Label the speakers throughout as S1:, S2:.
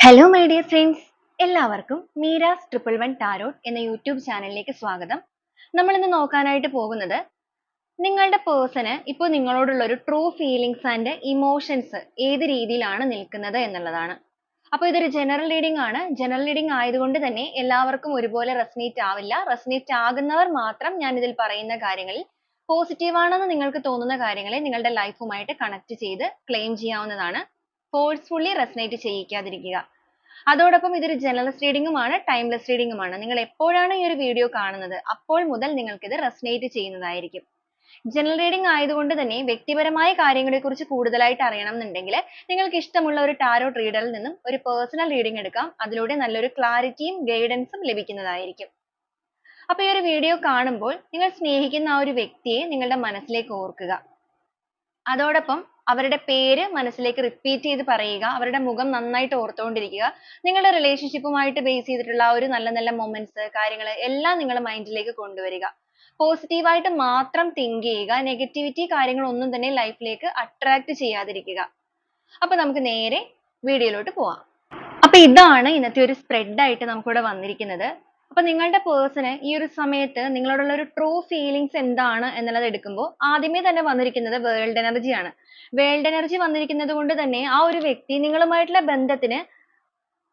S1: Hello my dear friends, എല്ലാവർക്കും Meera's 111 tarot എന്ന YouTube ചാനലിലേക്ക് സ്വാഗതം. നമ്മൾ ഇന്ന് നോക്കാനായിട്ട് പോകുന്നത് നിങ്ങളുടെ പേഴ്സണ് ഇപ്പോൾ നിങ്ങളോടുള്ള ഒരു ട്രൂ ഫീലിങ്സ് ആൻഡ് ഇമോഷൻസ് ഏത് രീതിയിലാണ് നിൽക്കുന്നത് എന്നുള്ളതാണ്. അപ്പോൾ ഇതൊരു ജനറൽ റീഡിംഗ് ആണ്. ജനറൽ റീഡിംഗ് ആയതുകൊണ്ട് തന്നെ എല്ലാവർക്കും ഒരുപോലെ റെസനേറ്റ് ആവില്ല. റെസനേറ്റ് ആകുന്നവർ മാത്രം ഞാൻ ഇതിൽ പറയുന്ന കാര്യങ്ങളിൽ പോസിറ്റീവ് ആണെന്ന് നിങ്ങൾക്ക് തോന്നുന്ന കാര്യങ്ങളെ നിങ്ങളുടെ ലൈഫുമായിട്ട് കണക്ട് ചെയ്ത് ക്ലെയിം ചെയ്യാവുന്നതാണ്. ഫോഴ്സ്ഫുള്ളി റെസനേറ്റ് ചെയ്യിക്കാതിരിക്കുക. അതോടൊപ്പം ഇതൊരു ജനറലിസ്റ്റ് റീഡിംഗുമാണ്, ടൈംലെസ് റീഡിംഗുമാണ്. നിങ്ങൾ എപ്പോഴാണ് ഈ ഒരു വീഡിയോ കാണുന്നത് അപ്പോൾ മുതൽ നിങ്ങൾക്ക് ഇത് റെസനേറ്റ് ചെയ്യുന്നതായിരിക്കും. ജനറൽ റീഡിംഗ് ആയതുകൊണ്ട് തന്നെ വ്യക്തിപരമായ കാര്യങ്ങളെക്കുറിച്ച് കൂടുതലായിട്ട് അറിയണം എന്നുണ്ടെങ്കിൽ നിങ്ങൾക്ക് ഇഷ്ടമുള്ള ഒരു ടാരോട്ട് റീഡറിൽ നിന്നും ഒരു പേഴ്സണൽ റീഡിംഗ് എടുക്കാം. അതിലൂടെ നല്ലൊരു ക്ലാരിറ്റിയും ഗൈഡൻസും ലഭിക്കുന്നതായിരിക്കും. അപ്പോൾ ഈ ഒരു വീഡിയോ കാണുമ്പോൾ നിങ്ങൾ സ്നേഹിക്കുന്ന ആ ഒരു വ്യക്തിയെ നിങ്ങളുടെ മനസ്സിലേക്ക് ഓർക്കുക. അതോടൊപ്പം അവരുടെ പേര് മനസ്സിലേക്ക് റിപ്പീറ്റ് ചെയ്ത് പറയുക. അവരുടെ മുഖം നന്നായിട്ട് ഓർത്തുകൊണ്ടിരിക്കുക. നിങ്ങളുടെ റിലേഷൻഷിപ്പുമായിട്ട് ബേസ് ചെയ്തിട്ടുള്ള ആ ഒരു നല്ല നല്ല മൊമെന്റ്സ്, കാര്യങ്ങൾ എല്ലാം നിങ്ങളുടെ മൈൻഡിലേക്ക് കൊണ്ടുവരിക. പോസിറ്റീവായിട്ട് മാത്രം തിങ്ക് ചെയ്യുക. നെഗറ്റിവിറ്റി കാര്യങ്ങളൊന്നും തന്നെ ലൈഫിലേക്ക് അട്രാക്ട് ചെയ്യാതിരിക്കുക. അപ്പൊ നമുക്ക് നേരെ വീഡിയോയിലോട്ട് പോവാം. അപ്പൊ ഇതാണ് ഇന്നത്തെ ഒരു സ്പ്രെഡ് ആയിട്ട് നമുക്കിവിടെ വന്നിരിക്കുന്നത്. അപ്പൊ നിങ്ങളുടെ പേഴ്സണ് ഈ ഒരു സമയത്ത് നിങ്ങളോടുള്ള ഒരു ട്രൂ ഫീലിങ്സ് എന്താണ് എന്നുള്ളത് എടുക്കുമ്പോൾ ആദ്യമേ തന്നെ വന്നിരിക്കുന്നത് വേൾഡ് എനർജി ആണ്. വേൾഡ് എനർജി വന്നിരിക്കുന്നത് കൊണ്ട് തന്നെ ആ ഒരു വ്യക്തി നിങ്ങളുമായിട്ടുള്ള ബന്ധത്തിന്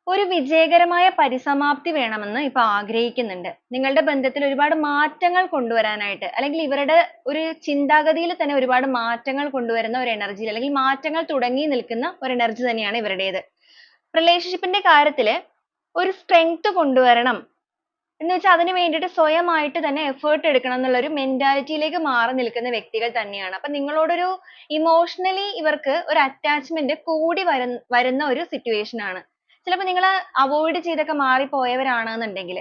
S1: ഒരു വിജയകരമായ പരിസമാപ്തി വേണമെന്ന് ഇപ്പൊ ആഗ്രഹിക്കുന്നുണ്ട്. നിങ്ങളുടെ ബന്ധത്തിൽ ഒരുപാട് മാറ്റങ്ങൾ കൊണ്ടുവരാനായിട്ട്, അല്ലെങ്കിൽ ഇവരുടെ ഒരു ചിന്താഗതിയിൽ തന്നെ ഒരുപാട് മാറ്റങ്ങൾ കൊണ്ടുവരുന്ന ഒരു എനർജി, അല്ലെങ്കിൽ മാറ്റങ്ങൾ തുടങ്ങി നിൽക്കുന്ന ഒരു എനർജി തന്നെയാണ് ഇവരുടേത്. റിലേഷൻഷിപ്പിന്റെ കാര്യത്തിൽ ഒരു സ്ട്രെങ്ത് കൊണ്ടുവരണം എന്ന് വെച്ചാൽ അതിന് വേണ്ടിയിട്ട് സ്വയമായിട്ട് തന്നെ എഫേർട്ട് എടുക്കണം എന്നുള്ള ഒരു മെന്റാലിറ്റിയിലേക്ക് മാറി നിൽക്കുന്ന വ്യക്തികൾ തന്നെയാണ്. അപ്പൊ നിങ്ങളോടൊരു ഇമോഷണലി ഇവർക്ക് ഒരു അറ്റാച്ച്മെന്റ് കൂടി വരുന്ന ഒരു സിറ്റുവേഷൻ ആണ്. ചിലപ്പോൾ നിങ്ങൾ അവോയ്ഡ് ചെയ്തൊക്കെ മാറിപ്പോയവരാണെന്നുണ്ടെങ്കിൽ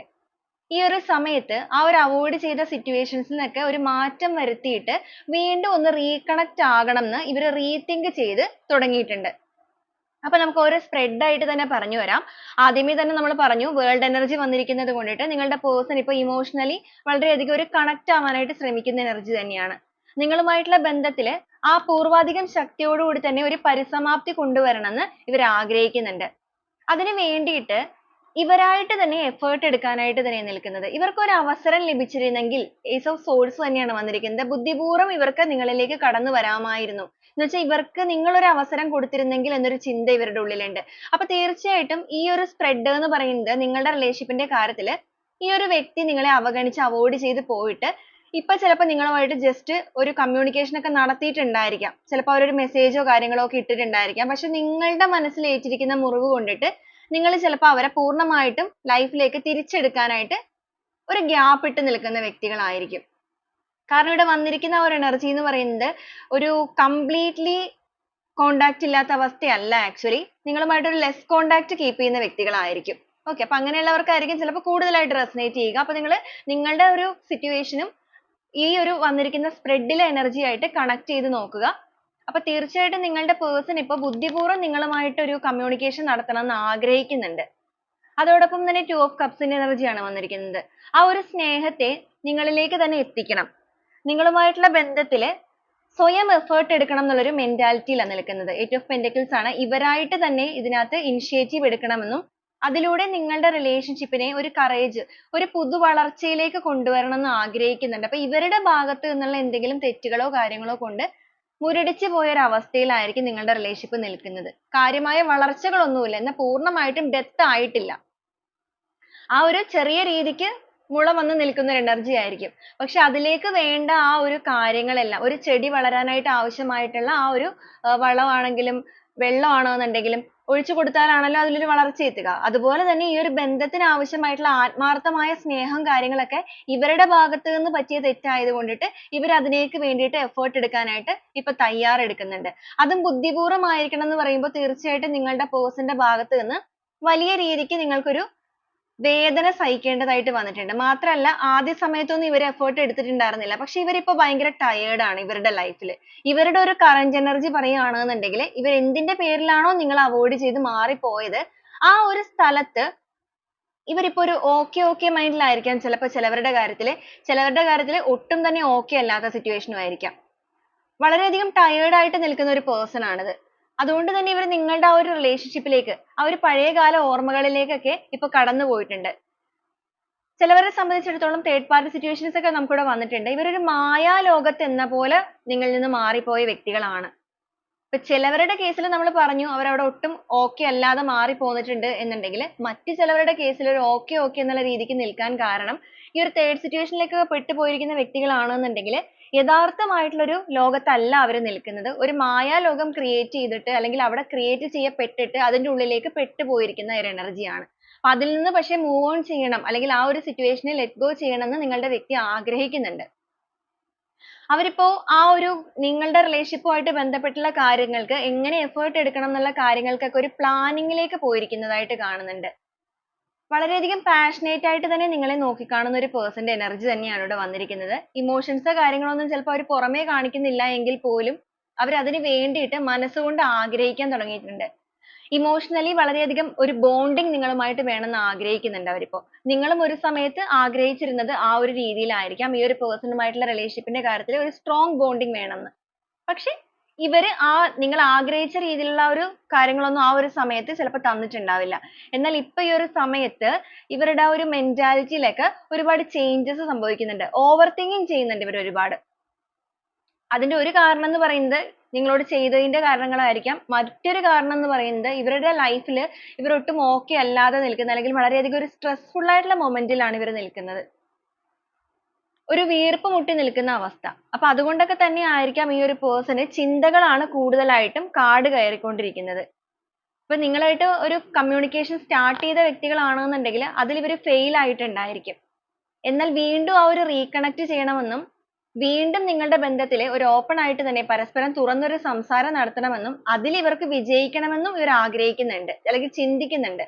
S1: ഈ ഒരു സമയത്ത് ആ ഒരു അവോയ്ഡ് ചെയ്ത സിറ്റുവേഷൻസിൽ നിന്നൊക്കെ ഒരു മാറ്റം വരുത്തിയിട്ട് വീണ്ടും ഒന്ന് റീകണക്ട് ആകണം എന്ന് ഇവർ റീതിങ്ക് ചെയ്ത് തുടങ്ങിയിട്ടുണ്ട്. അപ്പൊ നമുക്ക് ഓരോ സ്പ്രെഡ് ആയിട്ട് തന്നെ പറഞ്ഞു വരാം. ആദ്യമേ തന്നെ നമ്മൾ പറഞ്ഞു വേൾഡ് എനർജി വന്നിരിക്കുന്നത് കൊണ്ടിട്ട് നിങ്ങളുടെ പേഴ്സൺ ഇപ്പൊ ഇമോഷണലി വളരെയധികം ഒരു കണക്ട് ആവാനായിട്ട് ശ്രമിക്കുന്ന എനർജി തന്നെയാണ്. നിങ്ങളുമായിട്ടുള്ള ബന്ധത്തിൽ ആ പൂർവാധികം ശക്തിയോടുകൂടി തന്നെ ഒരു പരിസമാപ്തി കൊണ്ടുവരണമെന്ന് ഇവർ ആഗ്രഹിക്കുന്നുണ്ട്. അതിന് വേണ്ടിയിട്ട് ഇവരായിട്ട് തന്നെ എഫേർട്ട് എടുക്കാനായിട്ട് തന്നെ നിൽക്കുന്നത്. ഇവർക്ക് ഒരു അവസരം ലഭിച്ചിരുന്നെങ്കിൽ ഏസ് ഓഫ് സോഴ്സ് തന്നെയാണ് വന്നിരിക്കുന്നത്. ബുദ്ധിപൂർവ്വം ഇവർക്ക് നിങ്ങളിലേക്ക് കടന്നു വരാമായിരുന്നു. എന്ന് വെച്ചാൽ ഇവർക്ക് നിങ്ങളൊരു അവസരം കൊടുത്തിരുന്നെങ്കിൽ എന്നൊരു ചിന്ത ഇവരുടെ ഉള്ളിലുണ്ട്. അപ്പൊ തീർച്ചയായിട്ടും ഈ ഒരു സ്പ്രെഡ് എന്ന് പറയുന്നത് നിങ്ങളുടെ റിലേഷൻഷിപ്പിന്റെ കാര്യത്തിൽ ഈ ഒരു വ്യക്തി നിങ്ങളെ അവഗണിച്ച് അവോയ്ഡ് ചെയ്ത് പോയിട്ട് ഇപ്പൊ ചിലപ്പോൾ നിങ്ങളുമായിട്ട് ജസ്റ്റ് ഒരു കമ്മ്യൂണിക്കേഷൻ ഒക്കെ നടത്തിയിട്ടുണ്ടായിരിക്കാം. ചിലപ്പോൾ അവരൊരു മെസ്സേജോ കാര്യങ്ങളോ ഒക്കെ ഇട്ടിട്ടുണ്ടായിരിക്കാം. പക്ഷെ നിങ്ങളുടെ മനസ്സിൽ ഏറ്റിരിക്കുന്ന മുറിവ് കൊണ്ടിട്ട് നിങ്ങൾ ചിലപ്പോൾ അവരെ പൂർണ്ണമായിട്ടും ലൈഫിലേക്ക് തിരിച്ചെടുക്കാനായിട്ട് ഒരു ഗ്യാപ്പ് ഇട്ട് നിൽക്കുന്ന വ്യക്തികളായിരിക്കും. കാരണം ഇവിടെ വന്നിരിക്കുന്ന ഒരു എനർജി എന്ന് പറയുന്നത് ഒരു കംപ്ലീറ്റ്ലി കോണ്ടാക്ട് ഇല്ലാത്ത അവസ്ഥയല്ല. ആക്ച്വലി നിങ്ങളുമായിട്ട് ഒരു ലെസ് കോണ്ടാക്ട് കീപ്പ് ചെയ്യുന്ന വ്യക്തികളായിരിക്കും. ഓക്കെ, അപ്പൊ അങ്ങനെയുള്ളവർക്കായിരിക്കും ചിലപ്പോൾ കൂടുതലായിട്ട് റെസനേറ്റ് ചെയ്യുക. അപ്പൊ നിങ്ങൾ നിങ്ങളുടെ ഒരു സിറ്റുവേഷനും ഈ ഒരു വന്നിരിക്കുന്ന സ്പ്രെഡിലെ എനർജി ആയിട്ട് കണക്ട് ചെയ്ത് നോക്കുക. അപ്പൊ തീർച്ചയായിട്ടും നിങ്ങളുടെ പേഴ്സൺ ഇപ്പൊ ബുദ്ധിപൂർവ്വം നിങ്ങളുമായിട്ട് ഒരു കമ്മ്യൂണിക്കേഷൻ നടത്തണം എന്ന് ആഗ്രഹിക്കുന്നുണ്ട്. അതോടൊപ്പം തന്നെ 2 ഓഫ് കപ്സിന്റെ എനർജിയാണ് വന്നിരിക്കുന്നത്. ആ ഒരു സ്നേഹത്തെ നിങ്ങളിലേക്ക് തന്നെ എത്തിക്കണം. നിങ്ങളുമായിട്ടുള്ള ബന്ധത്തിൽ സ്വയം എഫേർട്ട് എടുക്കണം എന്നുള്ളൊരു മെന്റാലിറ്റിയിലാണ് നിൽക്കുന്നത്. 8 ഓഫ് പെന്റക്കിൾസ് ആണ്. ഇവരായിട്ട് തന്നെ ഇതിനകത്ത് ഇനിഷ്യേറ്റീവ് എടുക്കണമെന്നും അതിലൂടെ നിങ്ങളുടെ റിലേഷൻഷിപ്പിനെ ഒരു കറേജ്, ഒരു പുതുവളർച്ചയിലേക്ക് കൊണ്ടുവരണം എന്ന് ആഗ്രഹിക്കുന്നുണ്ട്. അപ്പൊ ഇവരുടെ ഭാഗത്ത് നിന്നുള്ള എന്തെങ്കിലും തെറ്റുകളോ കാര്യങ്ങളോ കൊണ്ട് മുരടിച്ചു പോയ ഒരു അവസ്ഥയിലായിരിക്കും നിങ്ങളുടെ റിലേഷൻഷിപ്പ് നിൽക്കുന്നത്. കാര്യമായ വളർച്ചകളൊന്നുമില്ല, എന്നാൽ പൂർണ്ണമായിട്ടും ഡെത്ത് ആയിട്ടില്ല. ആ ഒരു ചെറിയ രീതിക്ക് മുള വന്ന് നിൽക്കുന്ന ഒരു എനർജി ആയിരിക്കും. പക്ഷെ അതിലേക്ക് വേണ്ട ആ ഒരു കാര്യങ്ങളെല്ലാം, ഒരു ചെടി വളരാനായിട്ട് ആവശ്യമായിട്ടുള്ള ആ ഒരു വളമാണെങ്കിലും വെള്ളമാണെന്നുണ്ടെങ്കിലും ഒഴിച്ചു കൊടുത്താലാണല്ലോ അതിലൊരു വളർച്ച എത്തുക. അതുപോലെ തന്നെ ഈ ഒരു ബന്ധത്തിന് ആവശ്യമായിട്ടുള്ള ആത്മാർത്ഥമായ സ്നേഹം കാര്യങ്ങളൊക്കെ ഇവരുടെ ഭാഗത്ത് നിന്ന് പറ്റിയ തെറ്റായത് കൊണ്ടിട്ട് ഇവർ അതിലേക്ക് വേണ്ടിയിട്ട് എഫേർട്ട് എടുക്കാനായിട്ട് ഇപ്പൊ തയ്യാറെടുക്കുന്നുണ്ട്. അതും ബുദ്ധിപൂർവ്വമായിരിക്കണം എന്ന് പറയുമ്പോൾ തീർച്ചയായിട്ടും നിങ്ങളുടെ പേഴ്സന്റെ ഭാഗത്ത് നിന്ന് വലിയ രീതിക്ക് നിങ്ങൾക്കൊരു വേദന സഹിക്കേണ്ടതായിട്ട് വന്നിട്ടുണ്ട്. മാത്രമല്ല ആദ്യ സമയത്തൊന്നും ഇവർ എഫേർട്ട് എടുത്തിട്ടുണ്ടായിരുന്നില്ല. പക്ഷെ ഇവരിപ്പോ ഭയങ്കര ടയേർഡ് ആണ് ഇവരുടെ ലൈഫിൽ. ഇവരുടെ ഒരു കറന്റ് എനർജി പറയുകയാണെന്നുണ്ടെങ്കിൽ ഇവർ എന്തിന്റെ പേരിലാണോ നിങ്ങൾ അവോയ്ഡ് ചെയ്ത് മാറിപ്പോയത് ആ ഒരു സ്ഥലത്ത് ഇവരിപ്പോ ഒരു ഓക്കെ മൈൻഡിലായിരിക്കാം ചിലപ്പോൾ ചിലവരുടെ കാര്യത്തിൽ ഒട്ടും തന്നെ ഓക്കെ അല്ലാത്ത സിറ്റുവേഷനും ആയിരിക്കാം. വളരെയധികം ടയേർഡ് ആയിട്ട് നിൽക്കുന്ന ഒരു പേഴ്സൺ ആണിത്. അതുകൊണ്ട് തന്നെ ഇവർ നിങ്ങളുടെ ആ ഒരു റിലേഷൻഷിപ്പിലേക്ക്, ആ ഒരു പഴയകാല ഓർമ്മകളിലേക്കൊക്കെ ഇപ്പൊ കടന്നു പോയിട്ടുണ്ട്. ചിലവരെ സംബന്ധിച്ചിടത്തോളം തേർഡ് പാർട്ടി സിറ്റുവേഷൻസ് ഒക്കെ നമുക്കിവിടെ വന്നിട്ടുണ്ട്. ഇവരൊരു മായാലോകത്ത് എന്ന പോലെ നിങ്ങളിൽ നിന്ന് മാറിപ്പോയ വ്യക്തികളാണ്. ഇപ്പൊ ചിലവരുടെ കേസിൽ നമ്മൾ പറഞ്ഞു അവരവിടെ ഒട്ടും okay അല്ലാതെ മാറി പോന്നിട്ടുണ്ട് എന്നുണ്ടെങ്കിൽ, മറ്റു ചിലവരുടെ കേസിൽ ഒരു okay എന്നുള്ള രീതിക്ക് നിൽക്കാൻ കാരണം ഈ ഒരു തേർഡ് സിറ്റുവേഷനിലേക്ക് പെട്ടുപോയിരിക്കുന്ന വ്യക്തികളാണെന്നുണ്ടെങ്കിൽ യഥാർത്ഥമായിട്ടുള്ള ഒരു ലോകത്തല്ല അവർ നിൽക്കുന്നത്. ഒരു മായാലോകം ക്രിയേറ്റ് ചെയ്തിട്ട് അല്ലെങ്കിൽ അവിടെ ക്രിയേറ്റ് ചെയ്യപ്പെട്ടിട്ട് അതിന്റെ ഉള്ളിലേക്ക് പെട്ടുപോയിരിക്കുന്ന ഒരു എനർജിയാണ്. അപ്പൊ അതിൽ നിന്ന് പക്ഷേ മൂവ് ഓൺ ചെയ്യണം അല്ലെങ്കിൽ ആ ഒരു സിറ്റുവേഷനെ ലെറ്റ് ഗോ ചെയ്യണം എന്ന് നിങ്ങളുടെ വ്യക്തി ആഗ്രഹിക്കുന്നുണ്ട്. അവരിപ്പോ ആ ഒരു നിങ്ങളുടെ റിലേഷൻഷിപ്പുമായിട്ട് ബന്ധപ്പെട്ടുള്ള കാര്യങ്ങൾക്ക് എങ്ങനെ എഫേർട്ട് എടുക്കണം എന്നുള്ള കാര്യങ്ങൾക്കൊക്കെ ഒരു പ്ലാനിങ്ങിലേക്ക് പോയിരിക്കുന്നതായിട്ട് കാണുന്നുണ്ട്. വളരെയധികം പാഷനേറ്റ് ആയിട്ട് തന്നെ നിങ്ങളെ നോക്കിക്കാണുന്ന ഒരു പേഴ്സന്റെ എനർജി തന്നെയാണ് ഇവിടെ വന്നിരിക്കുന്നത്. ഇമോഷൻസോ കാര്യങ്ങളൊന്നും ചിലപ്പോൾ അവർ പുറമേ കാണിക്കുന്നില്ല എങ്കിൽ പോലും അവർ അതിന് വേണ്ടിയിട്ട് മനസ്സുകൊണ്ട് ആഗ്രഹിക്കാൻ തുടങ്ങിയിട്ടുണ്ട്. ഇമോഷണലി വളരെയധികം ഒരു ബോണ്ടിങ് നിങ്ങളുമായിട്ട് വേണമെന്ന് ആഗ്രഹിക്കുന്നുണ്ട് അവരിപ്പോ. നിങ്ങളും ഒരു സമയത്ത് ആഗ്രഹിച്ചിരുന്നത് ആ ഒരു രീതിയിലായിരിക്കാം ഈ ഒരു പേഴ്സണുമായിട്ടുള്ള റിലേഷൻഷിപ്പിന്റെ കാര്യത്തിൽ ഒരു സ്ട്രോങ് ബോണ്ടിങ് വേണമെന്ന്. പക്ഷെ ഇവര് ആ നിങ്ങൾ ആഗ്രഹിച്ച രീതിയിലുള്ള ഒരു കാര്യങ്ങളൊന്നും ആ ഒരു സമയത്ത് ചിലപ്പോൾ തന്നിട്ടുണ്ടാവില്ല. എന്നാൽ ഇപ്പൊ ഈ ഒരു സമയത്ത് ഇവരുടെ ആ ഒരു മെന്റാലിറ്റിയിലൊക്കെ ഒരുപാട് ചേഞ്ചസ് സംഭവിക്കുന്നുണ്ട്. ഓവർ തിങ്കിങ് ചെയ്യുന്നുണ്ട് ഇവർ ഒരുപാട്. അതിന്റെ ഒരു കാരണം എന്ന് പറയുന്നത് നിങ്ങളോട് ചെയ്തതിന്റെ കാരണങ്ങളായിരിക്കാം. മറ്റൊരു കാരണം എന്ന് പറയുന്നത് ഇവരുടെ ലൈഫിൽ ഇവർ ഒട്ടും okay അല്ലാതെ നിൽക്കുന്ന അല്ലെങ്കിൽ വളരെയധികം ഒരു സ്ട്രെസ്ഫുൾ ആയിട്ടുള്ള മൊമെന്റിലാണ് ഇവർ നിൽക്കുന്നത്. ഒരു വീർപ്പ് മുട്ടി നിൽക്കുന്ന അവസ്ഥ. അപ്പൊ അതുകൊണ്ടൊക്കെ തന്നെ ആയിരിക്കാം ഈ ഒരു പേഴ്സണ് ചിന്തകളാണ് കൂടുതലായിട്ടും കാട് കയറിക്കൊണ്ടിരിക്കുന്നത്. ഇപ്പൊ നിങ്ങളായിട്ട് ഒരു കമ്മ്യൂണിക്കേഷൻ സ്റ്റാർട്ട് ചെയ്ത വ്യക്തികളാണെന്നുണ്ടെങ്കിൽ അതിൽ ഇവർ ഫെയിൽ ആയിട്ടുണ്ടായിരിക്കും. എന്നാൽ വീണ്ടും ആ ഒരു റീകണക്ട് ചെയ്യണമെന്നും വീണ്ടും നിങ്ങളുടെ ബന്ധത്തിൽ ഒരു ഓപ്പൺ ആയിട്ട് തന്നെ പരസ്പരം തുറന്നൊരു സംസാരം നടത്തണമെന്നും അതിൽ ഇവർക്ക് വിജയിക്കണമെന്നും ഇവർ ആഗ്രഹിക്കുന്നുണ്ട് അല്ലെങ്കിൽ ചിന്തിക്കുന്നുണ്ട്.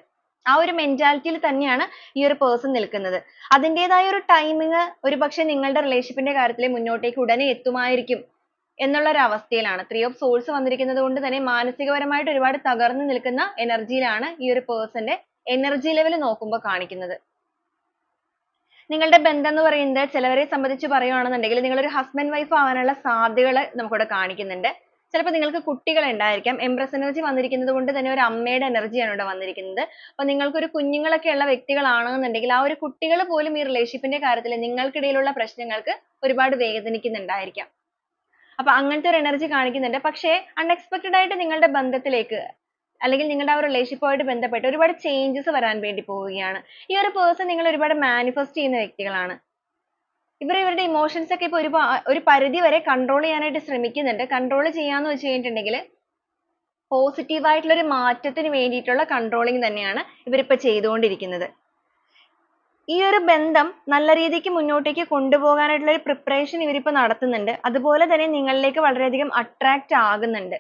S1: ആ ഒരു മെന്റാലിറ്റിയിൽ തന്നെയാണ് ഈ ഒരു പേഴ്സൺ നിൽക്കുന്നത്. അതിൻ്റെതായ ഒരു ടൈമിങ് ഒരുപക്ഷെ നിങ്ങളുടെ റിലേഷൻഷിപ്പിന്റെ കാര്യത്തിൽ മുന്നോട്ടേക്ക് ഉടനെ എത്തുമായിരിക്കും എന്നുള്ള ഒരു അവസ്ഥയിലാണ്. 3 of Swords വന്നിരിക്കുന്നത് കൊണ്ട് തന്നെ മാനസികപരമായിട്ട് ഒരുപാട് തകർന്നു നിൽക്കുന്ന എനർജിയിലാണ് ഈ ഒരു പേഴ്സന്റെ എനർജി ലെവൽ നോക്കുമ്പോൾ കാണിക്കുന്നത്. നിങ്ങളുടെ ബന്ധം എന്ന് പറയുന്നത് ചിലവരെ സംബന്ധിച്ച് പറയുകയാണെന്നുണ്ടെങ്കിൽ നിങ്ങളൊരു ഹസ്ബൻഡ് വൈഫ് ആവാനുള്ള സാധ്യതകൾ നമുക്കിവിടെ കാണിക്കുന്നുണ്ട്. ചിലപ്പോൾ നിങ്ങൾക്ക് കുട്ടികൾ ഉണ്ടായിരിക്കാം. എംപ്രസ് എനർജി വന്നിരിക്കുന്നത് കൊണ്ട് തന്നെ ഒരു അമ്മയുടെ എനർജിയാണ് ഇവിടെ വന്നിരിക്കുന്നത്. അപ്പൊ നിങ്ങൾക്കൊരു കുഞ്ഞുങ്ങളൊക്കെ ഉള്ള വ്യക്തികളാണെന്നുണ്ടെങ്കിൽ ആ ഒരു കുട്ടികൾ പോലും ഈ റിലേഷൻഷിപ്പിന്റെ കാര്യത്തിൽ നിങ്ങൾക്കിടയിലുള്ള പ്രശ്നങ്ങൾക്ക് ഒരുപാട് വേദനിക്കുന്നുണ്ടായിരിക്കാം. അപ്പൊ അങ്ങനത്തെ ഒരു എനർജി കാണിക്കുന്നുണ്ട്. പക്ഷേ അൺഎക്സ്പെക്ടഡ് ആയിട്ട് നിങ്ങളുടെ ബന്ധത്തിലേക്ക് അല്ലെങ്കിൽ നിങ്ങളുടെ ആ ഒരു റിലേഷൻഷിപ്പുമായിട്ട് ബന്ധപ്പെട്ട് ഒരുപാട് ചേഞ്ചസ് വരാൻ വേണ്ടി പോവുകയാണ്. ഈ ഒരു പേഴ്സൺ നിങ്ങൾ ഒരുപാട് മാനിഫെസ്റ്റ് ചെയ്യുന്ന വ്യക്തികളാണ്. ഇവരുടെ ഇമോഷൻസ് ഒക്കെ ഇപ്പൊ ഒരു പരിധി വരെ കൺട്രോൾ ചെയ്യാനായിട്ട് ശ്രമിക്കുന്നുണ്ട്. കൺട്രോൾ ചെയ്യാന്ന് വെച്ച് കഴിഞ്ഞിട്ടുണ്ടെങ്കിൽ പോസിറ്റീവ് ആയിട്ടുള്ള ഒരു മാറ്റത്തിന് വേണ്ടിയിട്ടുള്ള കൺട്രോളിങ് തന്നെയാണ് ഇവരിപ്പോ ചെയ്തുകൊണ്ടിരിക്കുന്നത്. ഈ ഒരു ബന്ധം നല്ല രീതിക്ക് മുന്നോട്ടേക്ക് കൊണ്ടുപോകാനായിട്ടുള്ള ഒരു പ്രിപ്പറേഷൻ ഇവരിപ്പോ നടത്തുന്നുണ്ട്. അതുപോലെ തന്നെ നിങ്ങളിലേക്ക് വളരെയധികം അട്രാക്റ്റ് ആകുന്നുണ്ട്.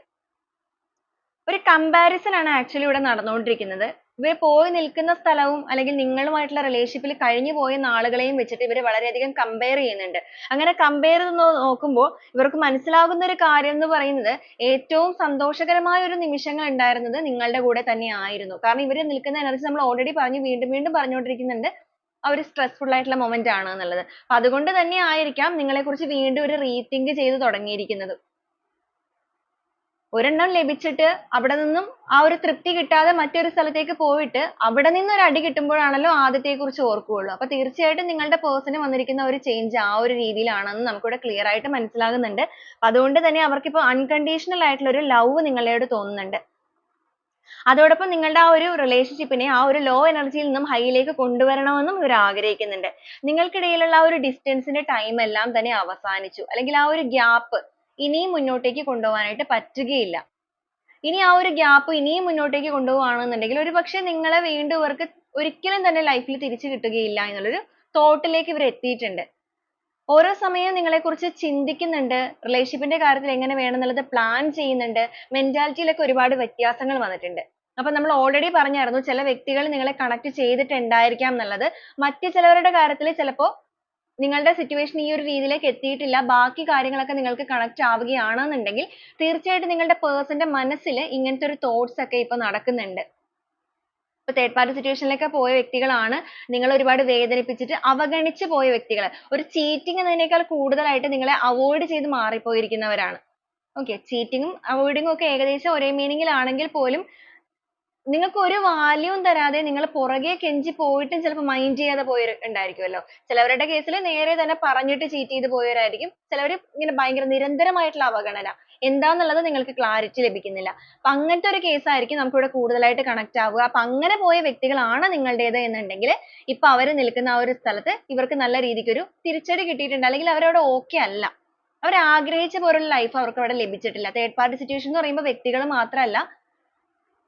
S1: ഒരു കമ്പാരിസൺ ആണ് ആക്ച്വലി ഇവിടെ നടന്നുകൊണ്ടിരിക്കുന്നത്. ഇവർ പോയി നിൽക്കുന്ന സ്ഥലവും അല്ലെങ്കിൽ നിങ്ങളുമായിട്ടുള്ള റിലേഷൻഷിപ്പിൽ കഴിഞ്ഞു പോയ നാളുകളെയും വെച്ചിട്ട് ഇവർ വളരെയധികം കമ്പയർ ചെയ്യുന്നുണ്ട്. അങ്ങനെ കമ്പയർ ചെയ്ത് നോക്കുമ്പോൾ ഇവർക്ക് മനസ്സിലാകുന്ന ഒരു കാര്യം എന്ന് പറയുന്നത് ഏറ്റവും സന്തോഷകരമായ ഒരു നിമിഷങ്ങൾ ഉണ്ടായിരുന്നത് നിങ്ങളുടെ കൂടെ തന്നെ ആയിരുന്നു. കാരണം ഇവർ നിൽക്കുന്ന എനർജി നമ്മൾ ഓൾറെഡി പറഞ്ഞു, വീണ്ടും വീണ്ടും പറഞ്ഞുകൊണ്ടിരിക്കുന്നുണ്ട് ആ ഒരു സ്ട്രെസ്ഫുൾ ആയിട്ടുള്ള മൊമെന്റ് ആണ് എന്നുള്ളത്. അപ്പൊ അതുകൊണ്ട് തന്നെ ആയിരിക്കാം നിങ്ങളെക്കുറിച്ച് വീണ്ടും ഒരു റീതിങ്ക് ചെയ്ത് തുടങ്ങിയിരിക്കുന്നത്. ഒരെണ്ണം ലഭിച്ചിട്ട് അവിടെ നിന്നും ആ ഒരു തൃപ്തി കിട്ടാതെ മറ്റൊരു സ്ഥലത്തേക്ക് പോയിട്ട് അവിടെ നിന്ന് ഒരു അടി കിട്ടുമ്പോഴാണല്ലോ ആദ്യത്തെ കുറിച്ച് ഓർക്കുകയുള്ളൂ. അപ്പൊ തീർച്ചയായിട്ടും നിങ്ങളുടെ പേഴ്സണ് വന്നിരിക്കുന്ന ഒരു ചേഞ്ച് ആ ഒരു രീതിയിലാണെന്ന് നമുക്കിവിടെ ക്ലിയർ ആയിട്ട് മനസ്സിലാകുന്നുണ്ട്. അപ്പൊ അതുകൊണ്ട് തന്നെ അവർക്ക് ഇപ്പോൾ അൺകണ്ടീഷണൽ ആയിട്ടുള്ള ഒരു ലവ് നിങ്ങളോട് തോന്നുന്നുണ്ട്. അതോടൊപ്പം നിങ്ങളുടെ ആ ഒരു റിലേഷൻഷിപ്പിനെ ആ ഒരു ലോ എനർജിയിൽ നിന്നും ഹൈയിലേക്ക് കൊണ്ടുവരണമെന്നും ഇവർ ആഗ്രഹിക്കുന്നുണ്ട്. നിങ്ങൾക്കിടയിലുള്ള ആ ഒരു ഡിസ്റ്റൻസിന്റെ ടൈം എല്ലാം തന്നെ അവസാനിച്ചു, അല്ലെങ്കിൽ ആ ഒരു ഗ്യാപ്പ് ഇനിയും മുന്നോട്ടേക്ക് കൊണ്ടുപോകാനായിട്ട് പറ്റുകയില്ല. ഇനി ആ ഒരു ഗ്യാപ്പ് ഇനിയും മുന്നോട്ടേക്ക് കൊണ്ടുപോവുകയാണെന്നുണ്ടെങ്കിൽ ഒരുപക്ഷെ നിങ്ങളെ വീണ്ടും ഇവർക്ക് ഒരിക്കലും തന്നെ ലൈഫിൽ തിരിച്ചു കിട്ടുകയില്ല എന്നുള്ളൊരു തോട്ടിലേക്ക് ഇവർ എത്തിയിട്ടുണ്ട്. ഓരോ സമയവും നിങ്ങളെക്കുറിച്ച് ചിന്തിക്കുന്നുണ്ട്, റിലേഷൻഷിപ്പിന്റെ കാര്യത്തിൽ എങ്ങനെ വേണം എന്നുള്ളത് പ്ലാൻ ചെയ്യുന്നുണ്ട്. മെന്റാലിറ്റിയിലൊക്കെ ഒരുപാട് വ്യത്യാസങ്ങൾ വന്നിട്ടുണ്ട്. അപ്പൊ നമ്മൾ ഓൾറെഡി പറഞ്ഞായിരുന്നു ചില വ്യക്തികൾ നിങ്ങളെ കണക്ട് ചെയ്തിട്ടുണ്ടായിരിക്കാം എന്നുള്ളത്. മറ്റു ചിലവരുടെ കാര്യത്തിൽ ചിലപ്പോൾ നിങ്ങളുടെ സിറ്റുവേഷൻ ഈ ഒരു രീതിയിലേക്ക് എത്തിയിട്ടില്ല, ബാക്കി കാര്യങ്ങളൊക്കെ നിങ്ങൾക്ക് കണക്ട് ആവുകയാണെന്നുണ്ടെങ്കിൽ തീർച്ചയായിട്ടും നിങ്ങളുടെ പേഴ്സന്റെ മനസ്സിൽ ഇങ്ങനത്തെ ഒരു തോട്ട്സ് ഒക്കെ ഇപ്പൊ നടക്കുന്നുണ്ട്. ഇപ്പൊ തേർഡ് പാർട്ടി സിറ്റുവേഷനിലൊക്കെ പോയ വ്യക്തികളാണ് നിങ്ങൾ ഒരുപാട് വേദനിപ്പിച്ചിട്ട് അവഗണിച്ച് പോയ വ്യക്തികൾ. ഒരു ചീറ്റിംഗ് എന്നതിനേക്കാൾ കൂടുതലായിട്ട് നിങ്ങളെ അവോയ്ഡ് ചെയ്ത് മാറിപ്പോയിരിക്കുന്നവരാണ്. Okay, ചീറ്റിങ്ങും അവോയ്ഡിങ്ങും ഒക്കെ ഏകദേശം ഒരേ മീനിങ്ങിലാണെങ്കിൽ പോലും നിങ്ങൾക്ക് ഒരു വാല്യൂവും തരാതെ നിങ്ങൾ പുറകെ കെഞ്ചി പോയിട്ടും ചിലപ്പോൾ മൈൻഡ് ചെയ്യാതെ പോയിട്ടുണ്ടായിരിക്കുമല്ലോ. ചിലവരുടെ കേസിൽ നേരെ തന്നെ പറഞ്ഞിട്ട് ചീറ്റ് ചെയ്ത് പോയവരായിരിക്കും. ചിലവർ ഇങ്ങനെ ഭയങ്കര നിരന്തരമായിട്ടുള്ള അവഗണന എന്താന്നുള്ളത് നിങ്ങൾക്ക് ക്ലാരിറ്റി ലഭിക്കുന്നില്ല. അപ്പൊ അങ്ങനത്തെ ഒരു കേസ് ആയിരിക്കും നമുക്ക് ഇവിടെ കൂടുതലായിട്ട് കണക്ട് ആവുക. അപ്പൊ അങ്ങനെ പോയ വ്യക്തികളാണ് നിങ്ങളുടേത് എന്നുണ്ടെങ്കിൽ ഇപ്പൊ അവർ നിൽക്കുന്ന ആ ഒരു സ്ഥലത്ത് ഇവർക്ക് നല്ല രീതിക്ക് ഒരു തിരിച്ചടി കിട്ടിയിട്ടുണ്ട്, അല്ലെങ്കിൽ അവരവിടെ okay അല്ല. അവർ ആഗ്രഹിച്ച പോലുള്ള ലൈഫ് അവർക്ക് അവിടെ ലഭിച്ചിട്ടില്ല. തേർഡ് പാർട്ടി സിറ്റുവേഷൻ എന്ന് പറയുമ്പോൾ വ്യക്തികൾ മാത്രമല്ല,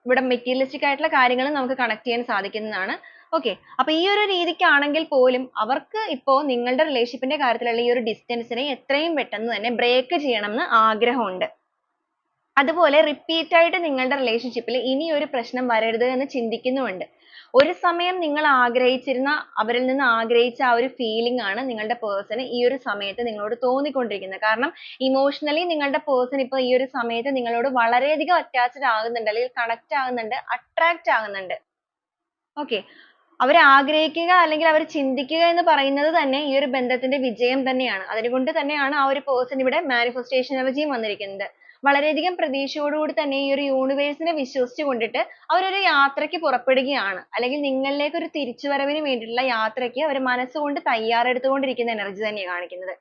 S1: ഇവിടെ മെറ്റീരിയലിസ്റ്റിക് ആയിട്ടുള്ള കാര്യങ്ങളും നമുക്ക് കണക്ട് ചെയ്യാൻ സാധിക്കുന്നതാണ്. ഓക്കെ, അപ്പൊ ഈ ഒരു രീതിക്കാണെങ്കിൽ പോലും അവർക്ക് ഇപ്പോ നിങ്ങളുടെ റിലേഷൻഷിപ്പിന്റെ കാര്യത്തിലുള്ള ഈ ഒരു ഡിസ്റ്റൻസിനെ എത്രയും പെട്ടെന്ന് തന്നെ ബ്രേക്ക് ചെയ്യണം എന്ന് ആഗ്രഹമുണ്ട്. അതുപോലെ റിപ്പീറ്റ് ആയിട്ട് നിങ്ങളുടെ റിലേഷൻഷിപ്പിൽ ഇനി ഒരു പ്രശ്നം വരരുത് എന്ന് ചിന്തിക്കുന്നുമുണ്ട്. ഒരു സമയം നിങ്ങൾ ആഗ്രഹിച്ചിരുന്ന, അവരിൽ നിന്ന് ആഗ്രഹിച്ച ആ ഒരു ഫീലിംഗ് ആണ് നിങ്ങളുടെ പേഴ്സൺ ഈ ഒരു സമയത്ത് നിങ്ങളോട് തോന്നിക്കൊണ്ടിരിക്കുന്നത്. കാരണം ഇമോഷണലി നിങ്ങളുടെ പേഴ്സൺ ഇപ്പോൾ ഈ ഒരു സമയത്ത് നിങ്ങളോട് വളരെയധികം അറ്റാച്ച്ഡ് ആകുന്നുണ്ട്, അല്ലെങ്കിൽ കണക്ട് ആകുന്നുണ്ട്, അട്രാക്ട് ആകുന്നുണ്ട്. ഓക്കെ, അവർ ആഗ്രഹിക്കുക അല്ലെങ്കിൽ അവർ ചിന്തിക്കുക എന്ന് പറയുന്നത് തന്നെ ഈ ഒരു ബന്ധത്തിന്റെ വിജയം തന്നെയാണ്. അതുകൊണ്ട് തന്നെയാണ് ആ ഒരു പേഴ്സൺ ഇവിടെ മാനിഫെസ്റ്റേഷൻ എനർജിയും വന്നിരിക്കുന്നത്. വളരെയധികം പ്രതീക്ഷയോടുകൂടി തന്നെ ഈ ഒരു യൂണിവേഴ്സിനെ വിശ്വസിച്ചു കൊണ്ടിട്ട് അവരൊരു യാത്രയ്ക്ക് പുറപ്പെടുകയാണ്, അല്ലെങ്കിൽ നിങ്ങളിലേക്ക് ഒരു തിരിച്ചുവരവിന് വേണ്ടിയിട്ടുള്ള യാത്രയ്ക്ക് അവർ മനസ്സുകൊണ്ട് തയ്യാറെടുത്തുകൊണ്ടിരിക്കുന്ന എനർജി തന്നെയാണ് കാണിക്കുന്നത്.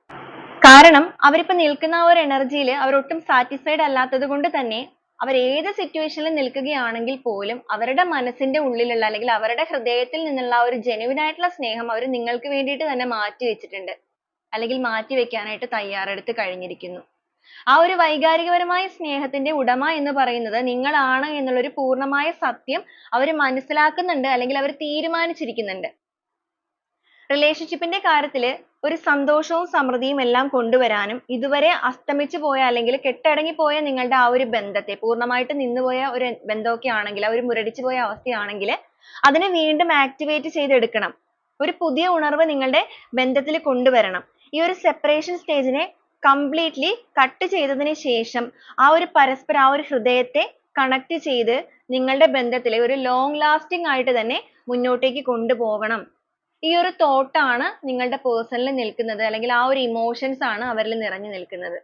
S1: കാരണം അവരിപ്പോ നിൽക്കുന്ന ആ ഒരു എനർജിയിൽ അവർ ഒട്ടും സാറ്റിസ്ഫൈഡ് അല്ലാത്തത് കൊണ്ട് തന്നെ അവർ ഏത് സിറ്റുവേഷനിൽ നിൽക്കുകയാണെങ്കിൽ പോലും അവരുടെ മനസ്സിന്റെ ഉള്ളിലുള്ള, അല്ലെങ്കിൽ അവരുടെ ഹൃദയത്തിൽ നിന്നുള്ള ആ ഒരു ജെന്യുവിൻ ആയിട്ടുള്ള സ്നേഹം അവർ നിങ്ങൾക്ക് വേണ്ടിയിട്ട് തന്നെ മാറ്റി വെച്ചിട്ടുണ്ട്, അല്ലെങ്കിൽ മാറ്റി വെക്കാനായിട്ട് തയ്യാറെടുത്ത് കഴിഞ്ഞിരിക്കുന്നു. ആ ഒരു വൈകാരികപരമായ സ്നേഹത്തിന്റെ ഉടമ എന്ന് പറയുന്നത് നിങ്ങളാണ് എന്നുള്ളൊരു പൂർണ്ണമായ സത്യം അവർ മനസ്സിലാക്കുന്നുണ്ട്, അല്ലെങ്കിൽ അവർ തീരുമാനിച്ചിരിക്കുന്നുണ്ട്. റിലേഷൻഷിപ്പിന്റെ കാര്യത്തിൽ ഒരു സന്തോഷവും സമൃദ്ധിയും എല്ലാം കൊണ്ടുവരാനും ഇതുവരെ അസ്തമിച്ചു പോയ, അല്ലെങ്കിൽ കെട്ടടങ്ങിപ്പോയ നിങ്ങളുടെ ആ ഒരു ബന്ധത്തെ, പൂർണ്ണമായിട്ട് നിന്നുപോയ ഒരു ബന്ധമൊക്കെ ആണെങ്കിൽ, ആ ഒരു മുരടിച്ചു പോയ അവസ്ഥയാണെങ്കിൽ അതിനെ വീണ്ടും ആക്ടിവേറ്റ് ചെയ്തെടുക്കണം. ഒരു പുതിയ ഉണർവ് നിങ്ങളുടെ ബന്ധത്തിൽ കൊണ്ടുവരണം. ഈ ഒരു സെപ്പറേഷൻ സ്റ്റേജിനെ കംപ്ലീറ്റ്ലി കട്ട് ചെയ്തതിന് ശേഷം ആ ഒരു പരസ്പരം ആ ഒരു ഹൃദയത്തെ കണക്ട് ചെയ്ത് നിങ്ങളുടെ ബന്ധത്തിലെ ഒരു ലോങ് ലാസ്റ്റിംഗ് ആയിട്ട് തന്നെ മുന്നോട്ടേക്ക് കൊണ്ടുപോകണം. ഈ ഒരു thought ആണ് നിങ്ങളുടെ പേഴ്സണിൽ നിൽക്കുന്നത്, അല്ലെങ്കിൽ ആ ഒരു ഇമോഷൻസ് ആണ് അവരിൽ നിറഞ്ഞു നിൽക്കുന്നത്.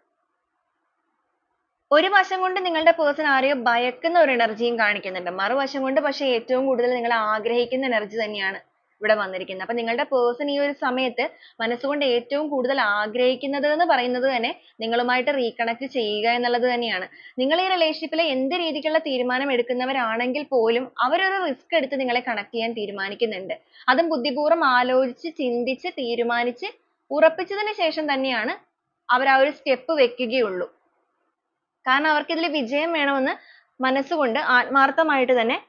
S1: ഒരു വശം കൊണ്ട് നിങ്ങളുടെ പേഴ്സൺ ആരെയോ ഭയക്കുന്ന ഒരു എനർജിയും കാണിക്കുന്നുണ്ട്, മറുവശം കൊണ്ട് പക്ഷേ ഏറ്റവും കൂടുതൽ നിങ്ങൾ ആഗ്രഹിക്കുന്ന എനർജി തന്നെയാണ് ഇവിടെ വന്നിരിക്കുന്നത്. അപ്പൊ നിങ്ങളുടെ പേഴ്സൺ ഈ ഒരു സമയത്ത് മനസ്സുകൊണ്ട് ഏറ്റവും കൂടുതൽ ആഗ്രഹിക്കുന്നത് എന്ന് പറയുന്നത് തന്നെ നിങ്ങളുമായിട്ട് റീകണക്ട് ചെയ്യുക എന്നുള്ളത് തന്നെയാണ്. നിങ്ങൾ ഈ റിലേഷൻഷിപ്പിൽ എന്ത് രീതിക്കുള്ള തീരുമാനം എടുക്കുന്നവരാണെങ്കിൽ പോലും അവരൊരു റിസ്ക് എടുത്ത് നിങ്ങളെ കണക്ട് ചെയ്യാൻ തീരുമാനിക്കുന്നുണ്ട്. അതും ബുദ്ധിപൂർവ്വം ആലോചിച്ച് ചിന്തിച്ച് തീരുമാനിച്ച് ഉറപ്പിച്ചതിന് ശേഷം തന്നെയാണ് അവർ ആ ഒരു സ്റ്റെപ്പ് വെക്കുകയുള്ളൂ. കാരണം അവർക്ക് ഇതിൽ വിജയം വേണമെന്ന് മനസ്സുകൊണ്ട് ആത്മാർത്ഥമായിട്ട് തന്നെ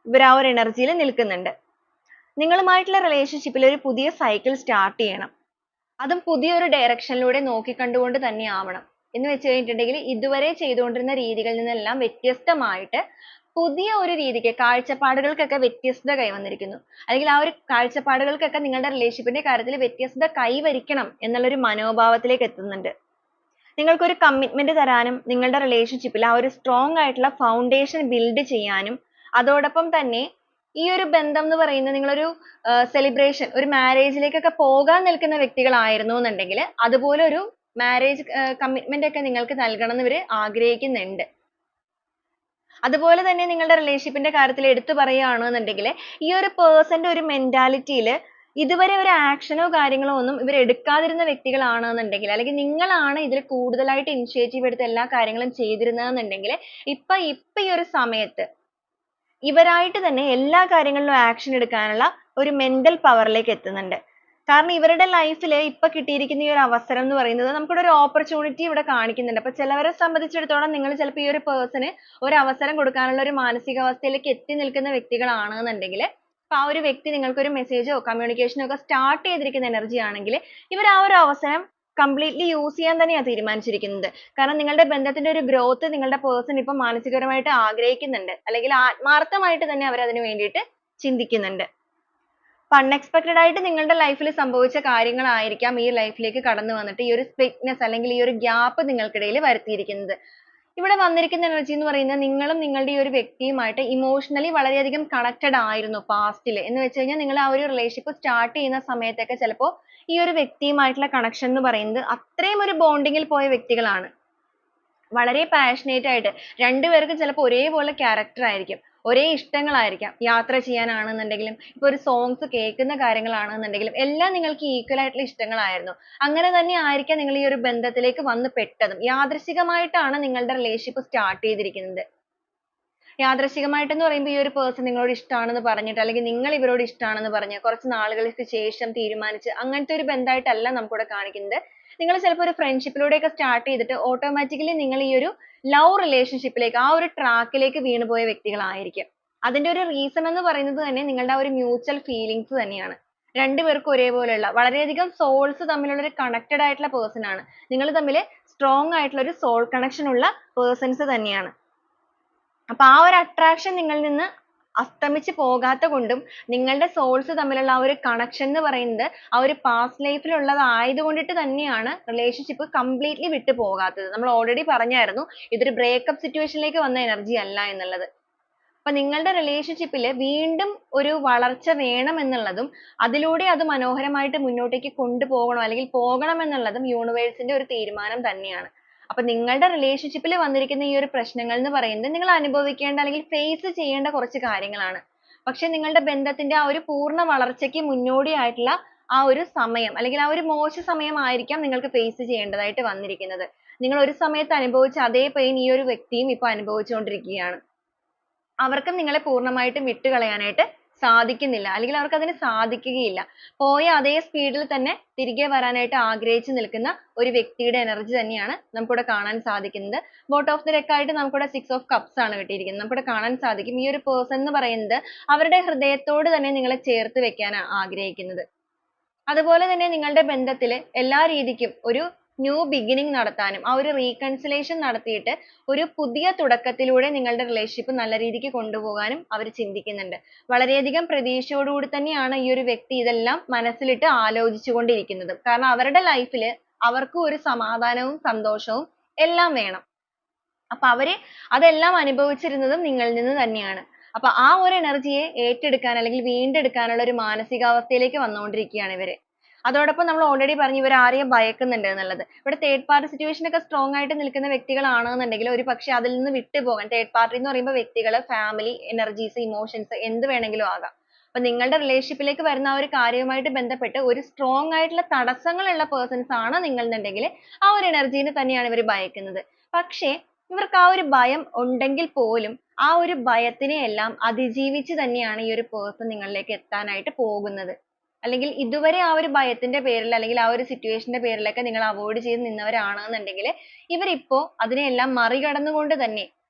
S1: ഇവർ ആ ഒരു എനർജിയിൽ നിൽക്കുന്നുണ്ട്. നിങ്ങളുമായിട്ടുള്ള റിലേഷൻഷിപ്പിൽ ഒരു പുതിയ സൈക്കിൾ സ്റ്റാർട്ട് ചെയ്യണം. അതും പുതിയൊരു ഡയറക്ഷനിലൂടെ നോക്കിക്കണ്ടുകൊണ്ട് തന്നെ ആവണം. എന്ന് വെച്ച് കഴിഞ്ഞിട്ടുണ്ടെങ്കിൽ ഇതുവരെ ചെയ്തുകൊണ്ടിരുന്ന രീതികളിൽ നിന്നെല്ലാം വ്യത്യസ്തമായിട്ട് പുതിയ ഒരു രീതിക്ക്, കാഴ്ചപ്പാടുകൾക്കൊക്കെ വ്യത്യസ്തത കൈവന്നിരിക്കുന്നു, അല്ലെങ്കിൽ ആ ഒരു കാഴ്ചപ്പാടുകൾക്കൊക്കെ നിങ്ങളുടെ റിലേഷൻഷിപ്പിന്റെ കാര്യത്തിൽ വ്യത്യസ്തത കൈവരിക്കണം എന്നുള്ളൊരു മനോഭാവത്തിലേക്ക് എത്തുന്നുണ്ട്. നിങ്ങൾക്കൊരു കമ്മിറ്റ്മെന്റ് തരാനും നിങ്ങളുടെ റിലേഷൻഷിപ്പിൽ ആ ഒരു സ്ട്രോങ് ആയിട്ടുള്ള ഫൗണ്ടേഷൻ ബിൽഡ് ചെയ്യാനും, അതോടൊപ്പം തന്നെ ഈ ഒരു ബന്ധം എന്ന് പറയുന്നത് നിങ്ങളൊരു സെലിബ്രേഷൻ, ഒരു മാരേജിലേക്കൊക്കെ പോകാൻ നിൽക്കുന്ന വ്യക്തികളായിരുന്നു എന്നുണ്ടെങ്കിൽ അതുപോലെ ഒരു മാരേജ് കമ്മിറ്റ്മെന്റ് ഒക്കെ നിങ്ങൾക്ക് നൽകണം എന്ന് ഇവർ ആഗ്രഹിക്കുന്നുണ്ട്. അതുപോലെ തന്നെ നിങ്ങളുടെ റിലേഷൻഷിപ്പിന്റെ കാര്യത്തിൽ എടുത്തു പറയുകയാണെന്നുണ്ടെങ്കിൽ ഈ ഒരു പേഴ്സന്റെ ഒരു മെന്റാലിറ്റിയിൽ ഇതുവരെ ഒരു ആക്ഷനോ കാര്യങ്ങളോ ഒന്നും ഇവർ എടുക്കാതിരുന്ന വ്യക്തികളാണെന്നുണ്ടെങ്കിൽ, അല്ലെങ്കിൽ നിങ്ങളാണ് ഇതിൽ കൂടുതലായിട്ട് ഇനിഷ്യേറ്റീവ് എടുത്ത് എല്ലാ കാര്യങ്ങളും ചെയ്തിരുന്നതെന്നുണ്ടെങ്കിൽ ഇപ്പൊ ഈ ഒരു സമയത്ത് ഇവരായിട്ട് തന്നെ എല്ലാ കാര്യങ്ങളിലും ആക്ഷൻ എടുക്കാനുള്ള ഒരു മെന്റൽ പവറിലേക്ക് എത്തുന്നുണ്ട്. കാരണം ഇവരുടെ ലൈഫിൽ ഇപ്പൊ കിട്ടിയിരിക്കുന്ന ഈ ഒരു അവസരം എന്ന് പറയുന്നത് നമുക്കിവിടെ ഒരു ഓപ്പർച്യൂണിറ്റി ഇവിടെ കാണിക്കുന്നുണ്ട്. അപ്പൊ ചിലവരെ സംബന്ധിച്ചിടത്തോളം നിങ്ങൾ ചിലപ്പോൾ ഈ ഒരു പേഴ്സണ് ഒരു അവസരം കൊടുക്കാനുള്ള ഒരു മാനസികാവസ്ഥയിലേക്ക് എത്തി നിൽക്കുന്ന വ്യക്തികളാണെന്നുണ്ടെങ്കിൽ, അപ്പൊ ആ ഒരു വ്യക്തി നിങ്ങൾക്ക് ഒരു മെസ്സേജോ കമ്മ്യൂണിക്കേഷനോ ഒക്കെ സ്റ്റാർട്ട് ചെയ്തിരിക്കുന്ന എനർജി ആണെങ്കിൽ ഇവർ ആ ഒരു അവസരം കംപ്ലീറ്റ്ലി യൂസ് ചെയ്യാൻ തന്നെയാണ് തീരുമാനിച്ചിരിക്കുന്നത്. കാരണം നിങ്ങളുടെ ബന്ധത്തിന്റെ ഒരു ഗ്രോത്ത് നിങ്ങളുടെ പേഴ്സൺ ഇപ്പൊ മാനസികപരമായിട്ട് ആഗ്രഹിക്കുന്നുണ്ട്, അല്ലെങ്കിൽ ആത്മാർത്ഥമായിട്ട് തന്നെ അവർ അതിനു വേണ്ടിയിട്ട് ചിന്തിക്കുന്നുണ്ട്. അപ്പൊ അൺഎക്സ്പെക്ടഡ് ആയിട്ട് നിങ്ങളുടെ ലൈഫിൽ സംഭവിച്ച കാര്യങ്ങളായിരിക്കാം ഈ ലൈഫിലേക്ക് കടന്നു വന്നിട്ട് ഈ ഒരു സ്പ്ലിറ്റ്നെസ്, അല്ലെങ്കിൽ ഈ ഒരു ഗ്യാപ്പ് നിങ്ങൾക്കിടയിൽ വരുത്തിയിരിക്കുന്നത്. ഇവിടെ വന്നിരിക്കുന്ന എനർജി എന്ന് പറയുന്നത് നിങ്ങളും നിങ്ങളുടെ ഈ ഒരു വ്യക്തിയുമായിട്ട് ഇമോഷണലി വളരെയധികം കണക്റ്റഡ് ആയിരുന്നു പാസ്റ്റിൽ. എന്ന് വെച്ച് കഴിഞ്ഞാൽ നിങ്ങൾ ആ ഒരു റിലേഷൻഷിപ്പ് സ്റ്റാർട്ട് ചെയ്യുന്ന സമയത്തൊക്കെ ചിലപ്പോൾ ഈ ഒരു വ്യക്തിയുമായിട്ടുള്ള കണക്ഷൻ എന്ന് പറയുന്നത് അത്രയും ഒരു ബോണ്ടിങ്ങിൽ പോയ വ്യക്തികളാണ്. വളരെ പാഷനേറ്റ് ആയിട്ട് രണ്ടുപേർക്കും ചിലപ്പോൾ ഒരേപോലെ ക്യാരക്ടർ ആയിരിക്കും, ഒരേ ഇഷ്ടങ്ങളായിരിക്കാം. യാത്ര ചെയ്യാനാണെന്നുണ്ടെങ്കിലും ഇപ്പൊ ഒരു സോങ്സ് കേൾക്കുന്ന കാര്യങ്ങളാണെന്നുണ്ടെങ്കിലും എല്ലാം നിങ്ങൾക്ക് ഈക്വൽ ആയിട്ടുള്ള ഇഷ്ടങ്ങളായിരുന്നു. അങ്ങനെ തന്നെ ആയിരിക്കാം നിങ്ങൾ ഈ ഒരു ബന്ധത്തിലേക്ക് വന്ന് പെട്ടതും. യാദൃശ്ചികമായിട്ടാണ് നിങ്ങളുടെ റിലേഷൻഷിപ്പ് സ്റ്റാർട്ട് ചെയ്തിരിക്കുന്നത്. യാദൃശ്ചികമായിട്ടെന്ന് പറയുമ്പോൾ ഈ ഒരു പേഴ്സൺ നിങ്ങളോട് ഇഷ്ടമാണെന്ന് പറഞ്ഞിട്ട് അല്ലെങ്കിൽ നിങ്ങൾ ഇവരോട് ഇഷ്ടമാണെന്ന് പറഞ്ഞ് കുറച്ച് നാളുകൾക്ക് ശേഷം തീരുമാനിച്ച് അങ്ങനത്തെ ഒരു ബന്ധമായിട്ടല്ല നമുക്കിവിടെ കാണിക്കുന്നത്. നിങ്ങൾ ചിലപ്പോൾ ഒരു ഫ്രണ്ട്ഷിപ്പിലൂടെയൊക്കെ സ്റ്റാർട്ട് ചെയ്തിട്ട് ഓട്ടോമാറ്റിക്കലി നിങ്ങൾ ഈ ഒരു ലവ് റിലേഷൻഷിപ്പിലേക്ക് ആ ഒരു ട്രാക്കിലേക്ക് വീണുപോയ വ്യക്തികളായിരിക്കും. അതിന്റെ ഒരു റീസൺ എന്ന് പറയുന്നത് തന്നെ നിങ്ങളുടെ ആ ഒരു മ്യൂച്വൽ ഫീലിങ്സ് തന്നെയാണ്. രണ്ടുപേർക്കും ഒരേപോലെയുള്ള വളരെയധികം സോൾസ് തമ്മിലുള്ള ഒരു കണക്റ്റഡ് ആയിട്ടുള്ള പേഴ്സൺ ആണ്. നിങ്ങൾ തമ്മിൽ സ്ട്രോങ് ആയിട്ടുള്ള ഒരു സോൾ കണക്ഷൻ ഉള്ള പേഴ്സൺസ് തന്നെയാണ്. അപ്പൊ ആ ഒരു attraction നിങ്ങളിൽ നിന്ന് അസ്തമിച്ച് പോകാത്ത കൊണ്ടും നിങ്ങളുടെ souls തമ്മിലുള്ള ആ ഒരു connection എന്ന് പറയുന്നത് ആ ഒരു past life ൽ ഉള്ളതായത് കൊണ്ടിട്ട് തന്നെയാണ് relationship completely വിട്ടു പോകാത്തത്. നമ്മൾ already പറഞ്ഞായിരുന്നു ഇതൊരു breakup situation ലേക്ക് വന്ന energy അല്ല എന്നുള്ളത്. അപ്പൊ നിങ്ങളുടെ relationship ൽ വീണ്ടും ഒരു വളർച്ച വേണം എന്നുള്ളതും അതിലൂടെ അത് മനോഹരമായിട്ട് മുന്നോട്ടേക്ക് കൊണ്ടുപോകണം അല്ലെങ്കിൽ പോകണം എന്നുള്ളതും universe ന്റെ ഒരു തീരുമാനം തന്നെയാണ്. അപ്പൊ നിങ്ങളുടെ relationship ൽ വന്നിരിക്കുന്ന ഈ ഒരു പ്രശ്നങ്ങൾ എന്ന് പറയുന്നത് നിങ്ങൾ അനുഭവിക്കേണ്ട അല്ലെങ്കിൽ face ചെയ്യേണ്ട കുറച്ച് കാര്യങ്ങളാണ്. പക്ഷെ നിങ്ങളുടെ ബന്ധത്തിന്റെ ആ ഒരു പൂർണ്ണ വളർച്ചയ്ക്ക് മുന്നോടിയായിട്ടുള്ള ആ ഒരു സമയം അല്ലെങ്കിൽ ആ ഒരു മോശ സമയമായിരിക്കാം നിങ്ങൾക്ക് face ചെയ്യേണ്ടതായിട്ട് വന്നിരിക്കുന്നത്. നിങ്ങൾ ഒരു സമയത്ത് അനുഭവിച്ച അതേ pain ഈ ഒരു വ്യക്തിയും ഇപ്പോൾ അനുഭവിച്ചുകൊണ്ടിരിക്കുകയാണ്. അവർക്കും നിങ്ങളെ പൂർണ്ണമായിട്ടും വിട്ടുകളയാനായിട്ട് സാധിക്കുന്നില്ല അല്ലെങ്കിൽ അവർക്ക് അതിന് സാധിക്കുകയില്ല. പോയ അതേ സ്പീഡിൽ തന്നെ തിരികെ വരാനായിട്ട് ആഗ്രഹിച്ചു നിൽക്കുന്ന ഒരു വ്യക്തിയുടെ എനർജി തന്നെയാണ് നമുക്കിവിടെ കാണാൻ സാധിക്കുന്നത്. ബോട്ട് ഓഫ് ദി ഡെക്ക് ആയിട്ട് നമുക്കിവിടെ സിക്സ് ഓഫ് കപ്സ് ആണ് കിട്ടിയിരിക്കുന്നത്. നമുക്കിവിടെ കാണാൻ സാധിക്കും ഈ ഒരു പേഴ്സൺ എന്ന് പറയുന്നത് അവരുടെ ഹൃദയത്തോട് തന്നെ നിങ്ങളെ ചേർത്ത് വെക്കാൻ ആഗ്രഹിക്കുന്നത്. അതുപോലെ തന്നെ നിങ്ങളുടെ ബന്ധത്തിൽ എല്ലാ രീതിക്കും ഒരു ന്യൂ ബിഗിനിങ് നടത്താനും ആ ഒരു റീകൺസിലേഷൻ നടത്തിയിട്ട് ഒരു പുതിയ തുടക്കത്തിലൂടെ നിങ്ങളുടെ റിലേഷൻഷിപ്പ് നല്ല രീതിക്ക് കൊണ്ടുപോകാനും അവർ ചിന്തിക്കുന്നുണ്ട്. വളരെയധികം പ്രതീക്ഷയോടുകൂടി തന്നെയാണ് ഈ ഒരു വ്യക്തി ഇതെല്ലാം മനസ്സിലിട്ട് ആലോചിച്ചുകൊണ്ടിരിക്കുന്നത്. കാരണം അവരുടെ ലൈഫിൽ അവർക്കും ഒരു സമാധാനവും സന്തോഷവും എല്ലാം വേണം. അപ്പൊ അവര് അതെല്ലാം അനുഭവിച്ചിരുന്നതും നിങ്ങളിൽ നിന്ന് തന്നെയാണ്. അപ്പൊ ആ ഒരു എനർജിയെ ഏറ്റെടുക്കാൻ അല്ലെങ്കിൽ വീണ്ടെടുക്കാനുള്ള ഒരു മാനസികാവസ്ഥയിലേക്ക് വന്നുകൊണ്ടിരിക്കുകയാണ് ഇവര്. അതോടൊപ്പം നമ്മൾ already പറഞ്ഞു ഇവർ ആരെയും ഭയക്കുന്നുണ്ട് എന്നുള്ളത്. ഇവിടെ third party situation ഒക്കെ strong ആയിട്ട് നിൽക്കുന്ന വ്യക്തികളാണെന്നുണ്ടെങ്കിൽ ഒരു പക്ഷേ അതിൽ നിന്ന് വിട്ടുപോകാൻ third party എന്ന് പറയുമ്പോൾ വ്യക്തികൾ, family, energies, emotions എന്ത് വേണമെങ്കിലും ആകാം. അപ്പൊ നിങ്ങളുടെ relationship ലേക്ക് വരുന്ന ആ ഒരു കാര്യവുമായിട്ട് ബന്ധപ്പെട്ട് ഒരു strong ആയിട്ടുള്ള തടസ്സങ്ങളുള്ള persons ആണ് നിങ്ങൾ എന്നുണ്ടെങ്കിൽ ആ ഒരു energy നെ തന്നെയാണ് ഇവർ ഭയക്കുന്നത്. പക്ഷേ ഇവർക്ക് ആ ഒരു ഭയം ഉണ്ടെങ്കിൽ പോലും ആ ഒരു ഭയത്തിനെ എല്ലാം അതിജീവിച്ച് തന്നെയാണ് ഈ ഒരു person നിങ്ങളിലേക്ക് എത്താനായിട്ട് പോകുന്നത്. അല്ലെങ്കിൽ ഇതുവരെ ആ ഒരു ഭയത്തിന്റെ പേരിൽ അല്ലെങ്കിൽ ആ ഒരു സിറ്റുവേഷന്റെ പേരിലൊക്കെ നിങ്ങൾ അവോയ്ഡ് ചെയ്ത് നിന്നവരാണെന്നുണ്ടെങ്കിൽ ഇവരിപ്പോ അതിനെയെല്ലാം മറികടന്നുകൊണ്ട് തന്നെ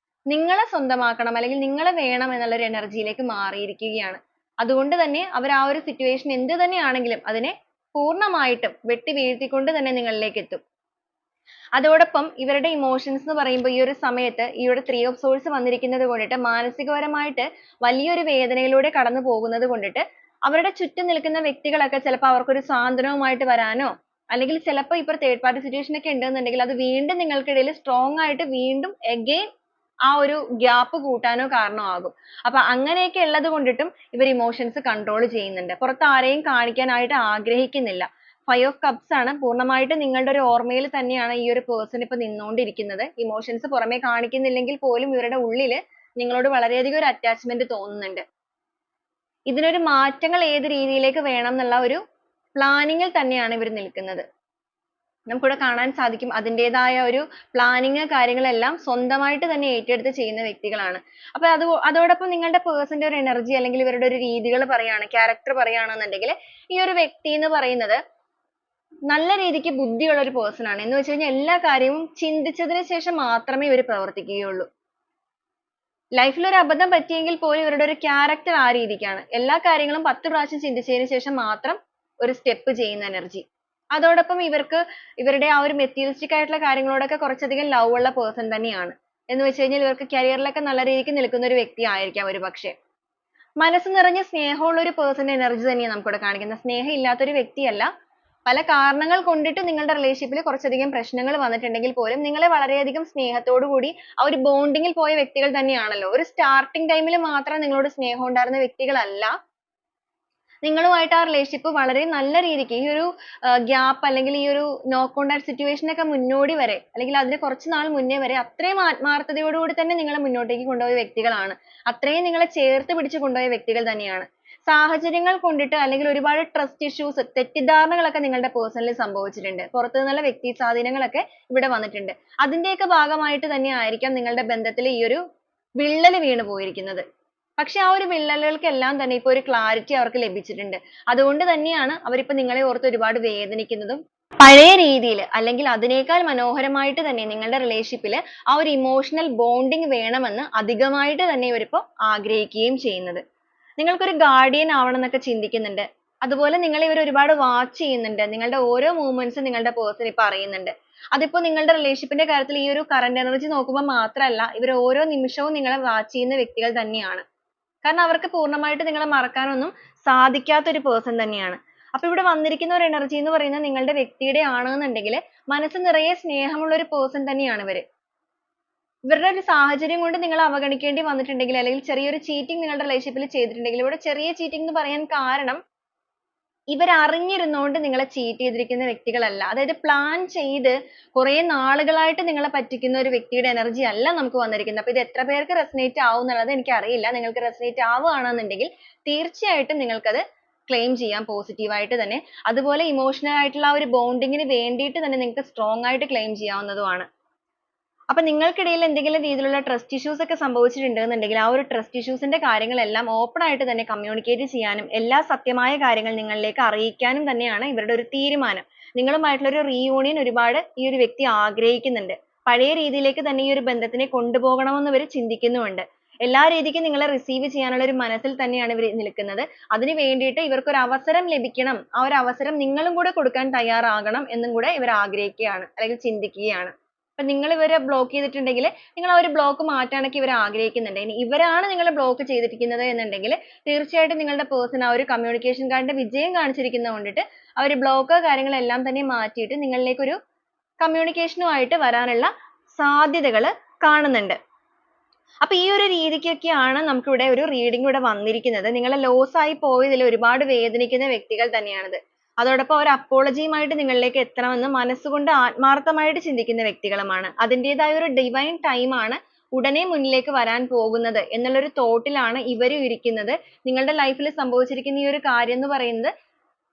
S1: നിങ്ങളെ സ്വന്തമാക്കണം അല്ലെങ്കിൽ നിങ്ങളെ വേണം എന്നുള്ള ഒരു എനർജിയിലേക്ക് മാറിയിരിക്കുകയാണ്. അതുകൊണ്ട് തന്നെ അവർ ആ ഒരു സിറ്റുവേഷൻ എന്ത് തന്നെയാണെങ്കിലും അതിനെ പൂർണ്ണമായിട്ടും വെട്ടി വീഴ്ത്തിക്കൊണ്ട് തന്നെ നിങ്ങളിലേക്ക് എത്തും. അതോടൊപ്പം ഇവരുടെ ഇമോഷൻസ് എന്ന് പറയുമ്പോൾ ഈ ഒരു സമയത്ത് ഈ ഒരു ത്രീ ഓഫ് സോഴ്സ് വന്നിരിക്കുന്നത് കൊണ്ടിട്ട് മാനസികപരമായിട്ട് വലിയൊരു വേദനയിലൂടെ കടന്നു പോകുന്നത് കൊണ്ടിട്ട് അവരുടെ ചുറ്റും നിൽക്കുന്ന വ്യക്തികളൊക്കെ ചിലപ്പോൾ അവർക്കൊരു സാന്ത്വനവുമായിട്ട് വരാനോ അല്ലെങ്കിൽ ചിലപ്പോൾ ഇപ്പോൾ തേർഡ് പാർട്ടി സിറ്റുവേഷൻ ഒക്കെ ഉണ്ടെന്നുണ്ടെങ്കിൽ അത് വീണ്ടും നിങ്ങൾക്കിടയിൽ സ്ട്രോങ് ആയിട്ട് വീണ്ടും again ആ ഒരു ഗ്യാപ്പ് കൂട്ടാനോ കാരണമാകും. അപ്പൊ അങ്ങനെയൊക്കെ ഉള്ളത് കൊണ്ടിട്ടും ഇവർ ഇമോഷൻസ് കൺട്രോൾ ചെയ്യുന്നുണ്ട്. പുറത്ത് ആരെയും കാണിക്കാനായിട്ട് ആഗ്രഹിക്കുന്നില്ല. ഫൈവ് ഓഫ് കപ്സ് ആണ്. പൂർണ്ണമായിട്ടും നിങ്ങളുടെ ഒരു ഓർമ്മയിൽ തന്നെയാണ് ഈ ഒരു പേഴ്സൺ ഇപ്പൊ നിന്നുകൊണ്ടിരിക്കുന്നത്. ഇമോഷൻസ് പുറമേ കാണിക്കുന്നില്ലെങ്കിൽ പോലും ഇവരുടെ ഉള്ളിൽ നിങ്ങളോട് വളരെയധികം ഒരു അറ്റാച്ച്മെന്റ് തോന്നുന്നുണ്ട്. ഇതിനൊരു മാറ്റങ്ങൾ ഏത് രീതിയിലേക്ക് വേണം എന്നുള്ള ഒരു പ്ലാനിങ്ങിൽ തന്നെയാണ് ഇവർ നിൽക്കുന്നത്. നമുക്കിവിടെ കാണാൻ സാധിക്കും അതിൻ്റെതായ ഒരു പ്ലാനിങ് കാര്യങ്ങളെല്ലാം സ്വന്തമായിട്ട് തന്നെ ഏറ്റെടുത്ത് ചെയ്യുന്ന വ്യക്തികളാണ്. അപ്പൊ അതോടൊപ്പം നിങ്ങളുടെ പേഴ്സന്റെ ഒരു എനർജി അല്ലെങ്കിൽ ഇവരുടെ ഒരു രീതികൾ പറയാണ്, ക്യാരക്ടർ പറയുകയാണെന്നുണ്ടെങ്കിൽ ഈ ഒരു വ്യക്തി എന്ന് പറയുന്നത് നല്ല രീതിക്ക് ബുദ്ധിയുള്ള ഒരു പേഴ്സൺ ആണ്. എന്ന് വെച്ച് കഴിഞ്ഞാൽ എല്ലാ കാര്യവും ചിന്തിച്ചതിന് ശേഷം മാത്രമേ ഇവർ പ്രവർത്തിക്കുകയുള്ളൂ. ലൈഫിൽ ഒരു അബദ്ധം പറ്റിയെങ്കിൽ പോലും ഇവരുടെ ഒരു ക്യാരക്ടർ ആ രീതിക്കാണ്. എല്ലാ കാര്യങ്ങളും 10 പ്രാവശ്യം ചിന്തിച്ചതിന് ശേഷം മാത്രം ഒരു സ്റ്റെപ്പ് ചെയ്യുന്ന എനർജി. അതോടൊപ്പം ഇവർക്ക് ഇവരുടെ ആ ഒരു മെറ്റീരിയലിസ്റ്റിക് ആയിട്ടുള്ള കാര്യങ്ങളോടൊക്കെ കുറച്ചധികം ലവ് ഉള്ള പേഴ്സൺ തന്നെയാണ്. എന്ന് വെച്ച് കഴിഞ്ഞാൽ ഇവർക്ക് കരിയറിലൊക്കെ നല്ല രീതിക്ക് നിൽക്കുന്ന ഒരു വ്യക്തി ആയിരിക്കാം ഒരു പക്ഷേ. മനസ്സ് നിറഞ്ഞ സ്നേഹമുള്ള ഒരു പേഴ്സന്റെ എനർജി തന്നെയാണ് നമുക്കിവിടെ കാണിക്കുന്നത്. സ്നേഹം ഇല്ലാത്തൊരു വ്യക്തിയല്ല. പല കാരണങ്ങൾ കൊണ്ടിട്ട് നിങ്ങളുടെ റിലേഷൻഷിപ്പിൽ കുറച്ചധികം പ്രശ്നങ്ങൾ വന്നിട്ടുണ്ടെങ്കിൽ പോലും നിങ്ങളെ വളരെയധികം സ്നേഹത്തോടു കൂടി ആ ഒരു ബോണ്ടിങ്ങിൽ പോയ വ്യക്തികൾ തന്നെയാണല്ലോ. ഒരു സ്റ്റാർട്ടിംഗ് ടൈമിൽ മാത്രം നിങ്ങളോട് സ്നേഹം ഉണ്ടായിരുന്ന വ്യക്തികളല്ല. നിങ്ങളുമായിട്ട് ആ റിലേഷൻഷിപ്പ് വളരെ നല്ല രീതിക്ക് ഈ ഒരു ഗ്യാപ്പ് അല്ലെങ്കിൽ ഈ ഒരു നോ കോണ്ടാക്ട് സിറ്റുവേഷൻ ഒക്കെ മുന്നോടി വരെ അല്ലെങ്കിൽ അതിന് കുറച്ച് നാൾ മുന്നേ വരെ അത്രയും ആത്മാർത്ഥതയോടുകൂടി തന്നെ നിങ്ങളെ മുന്നോട്ടേക്ക് കൊണ്ടുപോയ വ്യക്തികളാണ്. അത്രയും നിങ്ങളെ ചേർത്ത് പിടിച്ച് കൊണ്ടുപോയ വ്യക്തികൾ തന്നെയാണ്. സാഹചര്യങ്ങൾ കൊണ്ടിട്ട് അല്ലെങ്കിൽ ഒരുപാട് ട്രസ്റ്റ് ഇഷ്യൂസ് തെറ്റിദ്ധാരണകളൊക്കെ നിങ്ങളുടെ പേഴ്സണലി സംഭവിച്ചിട്ടുണ്ട്. പുറത്തു നിന്നുള്ള വ്യക്തി സ്വാധീനങ്ങളൊക്കെ ഇവിടെ വന്നിട്ടുണ്ട്. അതിന്റെയൊക്കെ ഭാഗമായിട്ട് തന്നെ ആയിരിക്കാം നിങ്ങളുടെ ബന്ധത്തിൽ ഈ ഒരു വിള്ളൽ വീണ് പോയിരിക്കുന്നത്. പക്ഷെ ആ ഒരു വിള്ളലുകൾക്കെല്ലാം തന്നെ ഇപ്പൊ ഒരു ക്ലാരിറ്റി അവർക്ക് ലഭിച്ചിട്ടുണ്ട്. അതുകൊണ്ട് തന്നെയാണ് അവരിപ്പോ നിങ്ങളെ ഓർത്ത് ഒരുപാട് വേദനിക്കുന്നതും പഴയ രീതിയിൽ അല്ലെങ്കിൽ അതിനേക്കാൾ മനോഹരമായിട്ട് തന്നെ നിങ്ങളുടെ റിലേഷൻഷിപ്പിൽ ആ ഒരു ഇമോഷണൽ ബോണ്ടിങ് വേണമെന്ന് അധികമായിട്ട് തന്നെ ഇവരിപ്പോ ആഗ്രഹിക്കുകയും ചെയ്യുന്നത്. നിങ്ങൾക്കൊരു ഗാർഡിയൻ ആവണം എന്നൊക്കെ ചിന്തിക്കുന്നുണ്ട്. അതുപോലെ നിങ്ങളെ ഇവർ ഒരുപാട് വാച്ച് ചെയ്യുന്നുണ്ട്. നിങ്ങളുടെ ഓരോ മൂവ്മെന്റ്സും നിങ്ങളുടെ പേഴ്സൺ ഇപ്പൊ അറിയുന്നുണ്ട്. അതിപ്പോ നിങ്ങളുടെ റിലേഷൻഷിപ്പിന്റെ കാര്യത്തിൽ ഈ ഒരു കറന്റ് എനർജി നോക്കുമ്പോൾ മാത്രമല്ല, ഇവർ ഓരോ നിമിഷവും നിങ്ങളെ വാച്ച് ചെയ്യുന്ന വ്യക്തികൾ തന്നെയാണ്. കാരണം അവർക്ക് പൂർണ്ണമായിട്ട് നിങ്ങളെ മറക്കാനൊന്നും സാധിക്കാത്ത ഒരു പേഴ്സൺ തന്നെയാണ്. അപ്പൊ ഇവിടെ വന്നിരിക്കുന്ന ഒരു എനർജി എന്ന് പറയുന്നത് നിങ്ങളുടെ വ്യക്തിയുടെ ആണെന്നുണ്ടെങ്കിൽ മനസ്സ് നിറയെ സ്നേഹമുള്ള ഒരു പേഴ്സൺ തന്നെയാണ് ഇവര്. ഇവരുടെ ഒരു സാഹചര്യം കൊണ്ട് നിങ്ങളെ അവഗണിക്കേണ്ടി വന്നിട്ടുണ്ടെങ്കിൽ അല്ലെങ്കിൽ ചെറിയൊരു ചീറ്റിംഗ് നിങ്ങളുടെ റിലേഷൻഷിപ്പിൽ ചെയ്തിട്ടുണ്ടെങ്കിൽ, ഇവിടെ ചെറിയ ചീറ്റിംഗ് എന്ന് പറയാൻ കാരണം ഇവർ അറിഞ്ഞിരുന്നുകൊണ്ട് നിങ്ങളെ ചീറ്റ് ചെയ്തിരിക്കുന്ന വ്യക്തികളല്ല. അതായത് പ്ലാൻ ചെയ്ത് കുറെ നാളുകളായിട്ട് നിങ്ങളെ പറ്റിക്കുന്ന ഒരു വ്യക്തിയുടെ എനർജി അല്ല നമുക്ക് വന്നിരിക്കുന്നത്. അപ്പൊ ഇത് എത്ര പേർക്ക് റെസനേറ്റ് ആവും എന്നുള്ളത് എനിക്ക് അറിയില്ല. നിങ്ങൾക്ക് റെസനേറ്റ് ആവുകയാണെന്നുണ്ടെങ്കിൽ തീർച്ചയായിട്ടും നിങ്ങൾക്കത് ക്ലെയിം ചെയ്യാം പോസിറ്റീവ് ആയിട്ട് തന്നെ. അതുപോലെ ഇമോഷണൽ ആയിട്ടുള്ള ആ ഒരു ബോണ്ടിങ്ങിന് വേണ്ടിയിട്ട് തന്നെ നിങ്ങൾക്ക് സ്ട്രോങ് ആയിട്ട് ക്ലെയിം ചെയ്യാവുന്നതുമാണ്. അപ്പൊ നിങ്ങൾക്കിടയിൽ എന്തെങ്കിലും രീതിയിലുള്ള ട്രസ്റ്റ് ഇഷ്യൂസ് ഒക്കെ സംഭവിച്ചിട്ടുണ്ടെന്നുണ്ടെങ്കിൽ ആ ഒരു ട്രസ്റ്റ് ഇഷ്യൂസിന്റെ കാര്യങ്ങളെല്ലാം ഓപ്പൺ ആയിട്ട് തന്നെ കമ്മ്യൂണിക്കേറ്റ് ചെയ്യാനും എല്ലാ സത്യമായ കാര്യങ്ങൾ നിങ്ങളിലേക്ക് അറിയിക്കാനും തന്നെയാണ് ഇവരുടെ ഒരു തീരുമാനം. നിങ്ങളുമായിട്ടുള്ള ഒരു റീയൂണിയൻ ഒരുപാട് ഈ ഒരു വ്യക്തി ആഗ്രഹിക്കുന്നുണ്ട്. പഴയ രീതിയിലേക്ക് തന്നെ ഈ ഒരു ബന്ധത്തിനെ കൊണ്ടുപോകണമെന്ന് ഇവർ ചിന്തിക്കുന്നുമുണ്ട്. എല്ലാ രീതിക്കും നിങ്ങളെ റിസീവ് ചെയ്യാനുള്ള ഒരു മനസ്സിൽ തന്നെയാണ് ഇവർ നിൽക്കുന്നത്. അതിന് വേണ്ടിയിട്ട് ഇവർക്ക് ഒരു അവസരം ലഭിക്കണം. ആ ഒരു അവസരം നിങ്ങളും കൂടെ കൊടുക്കാൻ തയ്യാറാകണം എന്നും കൂടെ ഇവർ ആഗ്രഹിക്കുകയാണ് അല്ലെങ്കിൽ ചിന്തിക്കുകയാണ്. അപ്പൊ നിങ്ങൾ ഇവരെ ബ്ലോക്ക് ചെയ്തിട്ടുണ്ടെങ്കിൽ നിങ്ങൾ ആ ഒരു ബ്ലോക്ക് മാറ്റാനൊക്കെ ഇവർ ആഗ്രഹിക്കുന്നുണ്ട്. ഇനി ഇവരാണ് നിങ്ങളെ ബ്ലോക്ക് ചെയ്തിരിക്കുന്നത് എന്നുണ്ടെങ്കിൽ തീർച്ചയായിട്ടും നിങ്ങളുടെ പേഴ്സൺ ആ ഒരു കമ്മ്യൂണിക്കേഷൻ കാർഡിന്റെ വിജയം കാണിച്ചിരിക്കുന്നത് കൊണ്ടിട്ട് ആ ഒരു ബ്ലോക്ക് കാര്യങ്ങളെല്ലാം തന്നെ മാറ്റിയിട്ട് നിങ്ങളിലേക്ക് ഒരു കമ്മ്യൂണിക്കേഷനുമായിട്ട് വരാനുള്ള സാധ്യതകൾ കാണുന്നുണ്ട്. അപ്പൊ ഈ ഒരു രീതിക്കൊക്കെയാണ് നമുക്ക് ഇവിടെ ഒരു റീഡിംഗ് ഇവിടെ വന്നിരിക്കുന്നത്. നിങ്ങളെ ലോസ് ആയി പോയതിൽ ഒരുപാട് വേദനിക്കുന്ന വ്യക്തികൾ തന്നെയാണിത്. അതോടൊപ്പം ഒരു അപ്പോളജിയുമായിട്ട് നിങ്ങളിലേക്ക് എത്തണമെന്ന് മനസ്സുകൊണ്ട് ആത്മാർത്ഥമായിട്ട് ചിന്തിക്കുന്ന വ്യക്തികളുമാണ്. അതിൻ്റെതായ ഒരു ഡിവൈൻ ടൈം ആണ് ഉടനെ മുന്നിലേക്ക് വരാൻ പോകുന്നത് എന്നുള്ളൊരു തോട്ടിലാണ് ഇവരും ഇരിക്കുന്നത്. നിങ്ങളുടെ ലൈഫിൽ സംഭവിച്ചിരിക്കുന്ന ഈ ഒരു കാര്യം എന്ന് പറയുന്നത്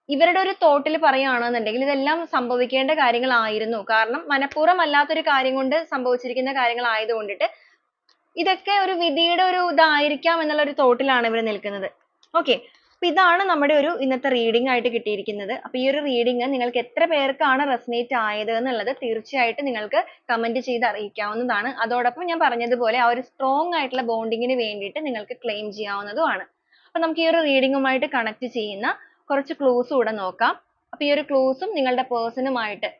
S1: ഇവരുടെ ഒരു തോട്ടിൽ പറയുകയാണെന്നുണ്ടെങ്കിൽ ഇതെല്ലാം സംഭവിക്കേണ്ട കാര്യങ്ങളായിരുന്നു. കാരണം മനഃപൂർവ്വം അല്ലാത്തൊരു കാര്യം കൊണ്ട് സംഭവിച്ചിരിക്കുന്ന കാര്യങ്ങളായത് കൊണ്ടിട്ട് ഇതൊക്കെ ഒരു വിധിയുടെ ഒരു ഇതായിരിക്കാം എന്നുള്ള ഒരു തോട്ടിലാണ് ഇവർ നിൽക്കുന്നത്. ഓക്കെ, അപ്പൊ ഇതാണ് നമ്മുടെ ഒരു ഇന്നത്തെ റീഡിംഗ് ആയിട്ട് കിട്ടിയിരിക്കുന്നത്. അപ്പൊ ഈ ഒരു റീഡിംഗ് നിങ്ങൾക്ക് എത്ര പേർക്കാണ് റെസനേറ്റ് ആയത് എന്നുള്ളത് തീർച്ചയായിട്ടും നിങ്ങൾക്ക് കമന്റ് ചെയ്ത് അറിയിക്കാവുന്നതാണ്. അതോടൊപ്പം ഞാൻ പറഞ്ഞതുപോലെ ആ ഒരു സ്ട്രോങ് ആയിട്ടുള്ള ബോണ്ടിങ്ങിന് വേണ്ടിയിട്ട് നിങ്ങൾക്ക് ക്ലെയിം ചെയ്യാവുന്നതുമാണ്. അപ്പൊ നമുക്ക് ഈ ഒരു റീഡിംഗുമായിട്ട് കണക്ട് ചെയ്യുന്ന കുറച്ച് ക്ലൂസ് കൂടെ നോക്കാം. അപ്പൊ ഈ ഒരു ക്ലൂസും നിങ്ങളുടെ പേഴ്സണുമായിട്ട്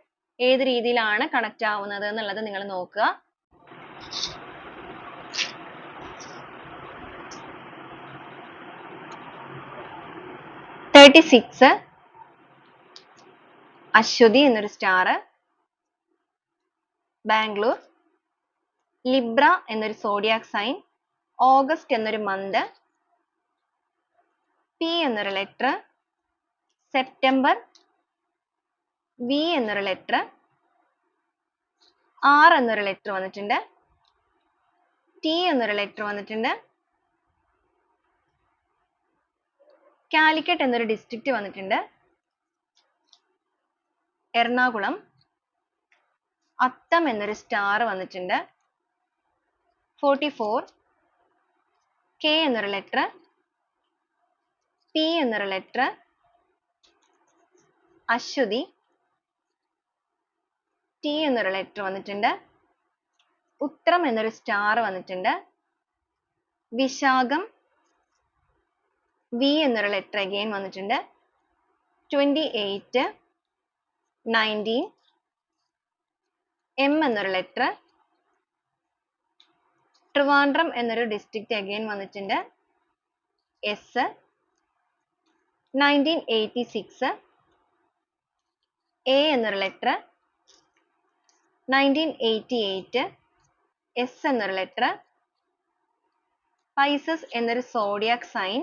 S1: ഏത് രീതിയിലാണ് കണക്ട് ആവുന്നത് എന്നുള്ളത് നിങ്ങൾ നോക്കുക. സിക്സ് അശ്വതി എന്നൊരു സ്റ്റാർ, ബാംഗ്ലൂർ, ലിബ്ര എന്നൊരു സോഡിയാക് സൈൻ, ഓഗസ്റ്റ് എന്നൊരു മന്ത്, പി എന്നൊരു ലെറ്റർ, സെപ്റ്റംബർ, വി എന്നൊരു ലെറ്റർ, ആർ എന്നൊരു ലെറ്റർ വന്നിട്ടുണ്ട്, ടി എന്നൊരു ലെറ്റർ വന്നിട്ടുണ്ട്, കാലിക്കറ്റ് എന്നൊരു ഡിസ്ട്രിക്റ്റ് വന്നിട്ടുണ്ട്, എറണാകുളം, അത്തം എന്നൊരു സ്റ്റാർ വന്നിട്ടുണ്ട്, 44, കെ എന്നൊരു ലെറ്റർ, പി എന്നൊരു ലെറ്റർ, അശ്വതി, ടി എന്നൊരു ലെറ്റർ വന്നിട്ടുണ്ട്, ഉത്രം എന്നൊരു സ്റ്റാർ വന്നിട്ടുണ്ട്, വിശാഖം, വി എന്നൊരു ലെറ്റർ അഗെയിൻ വന്നിട്ടുണ്ട്, 28, 19, എം എന്നൊരു ലെറ്റർ, ട്രിവാൻഡ്രം എന്നൊരു ഡിസ്ട്രിക്റ്റ് അഗെയിൻ വന്നിട്ടുണ്ട്, എസ്, 1986, എ എന്നൊരു ലെറ്റർ, 1988, എസ് എന്നൊരു ലെറ്റർ, പൈസസ് എന്നൊരു സോഡിയാക് സൈൻ,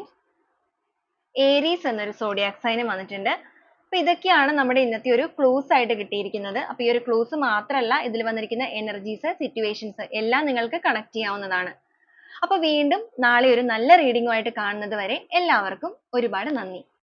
S1: ഏരീസ് എന്നൊരു zodiac sign വന്നിട്ടുണ്ട്. അപ്പോൾ ഇതൊക്കെയാണ് നമ്മുടെ ഇന്നത്തെ ഒരു clues ആയിട്ട് കിട്ടിയിരിക്കുന്നത്. അപ്പോൾ ഈ ഒരു clues മാത്രമല്ല ഇതിൽ വന്നിരിക്കുന്ന energies, situations എല്ലാം നിങ്ങൾക്ക് connect ചെയ്യാവുന്നതാണ്. അപ്പോൾ വീണ്ടും നാളെ ഒരു നല്ല reading ആയിട്ട് കാണുന്നത് വരെ എല്ലാവർക്കും ഒരുപാട് നന്ദി.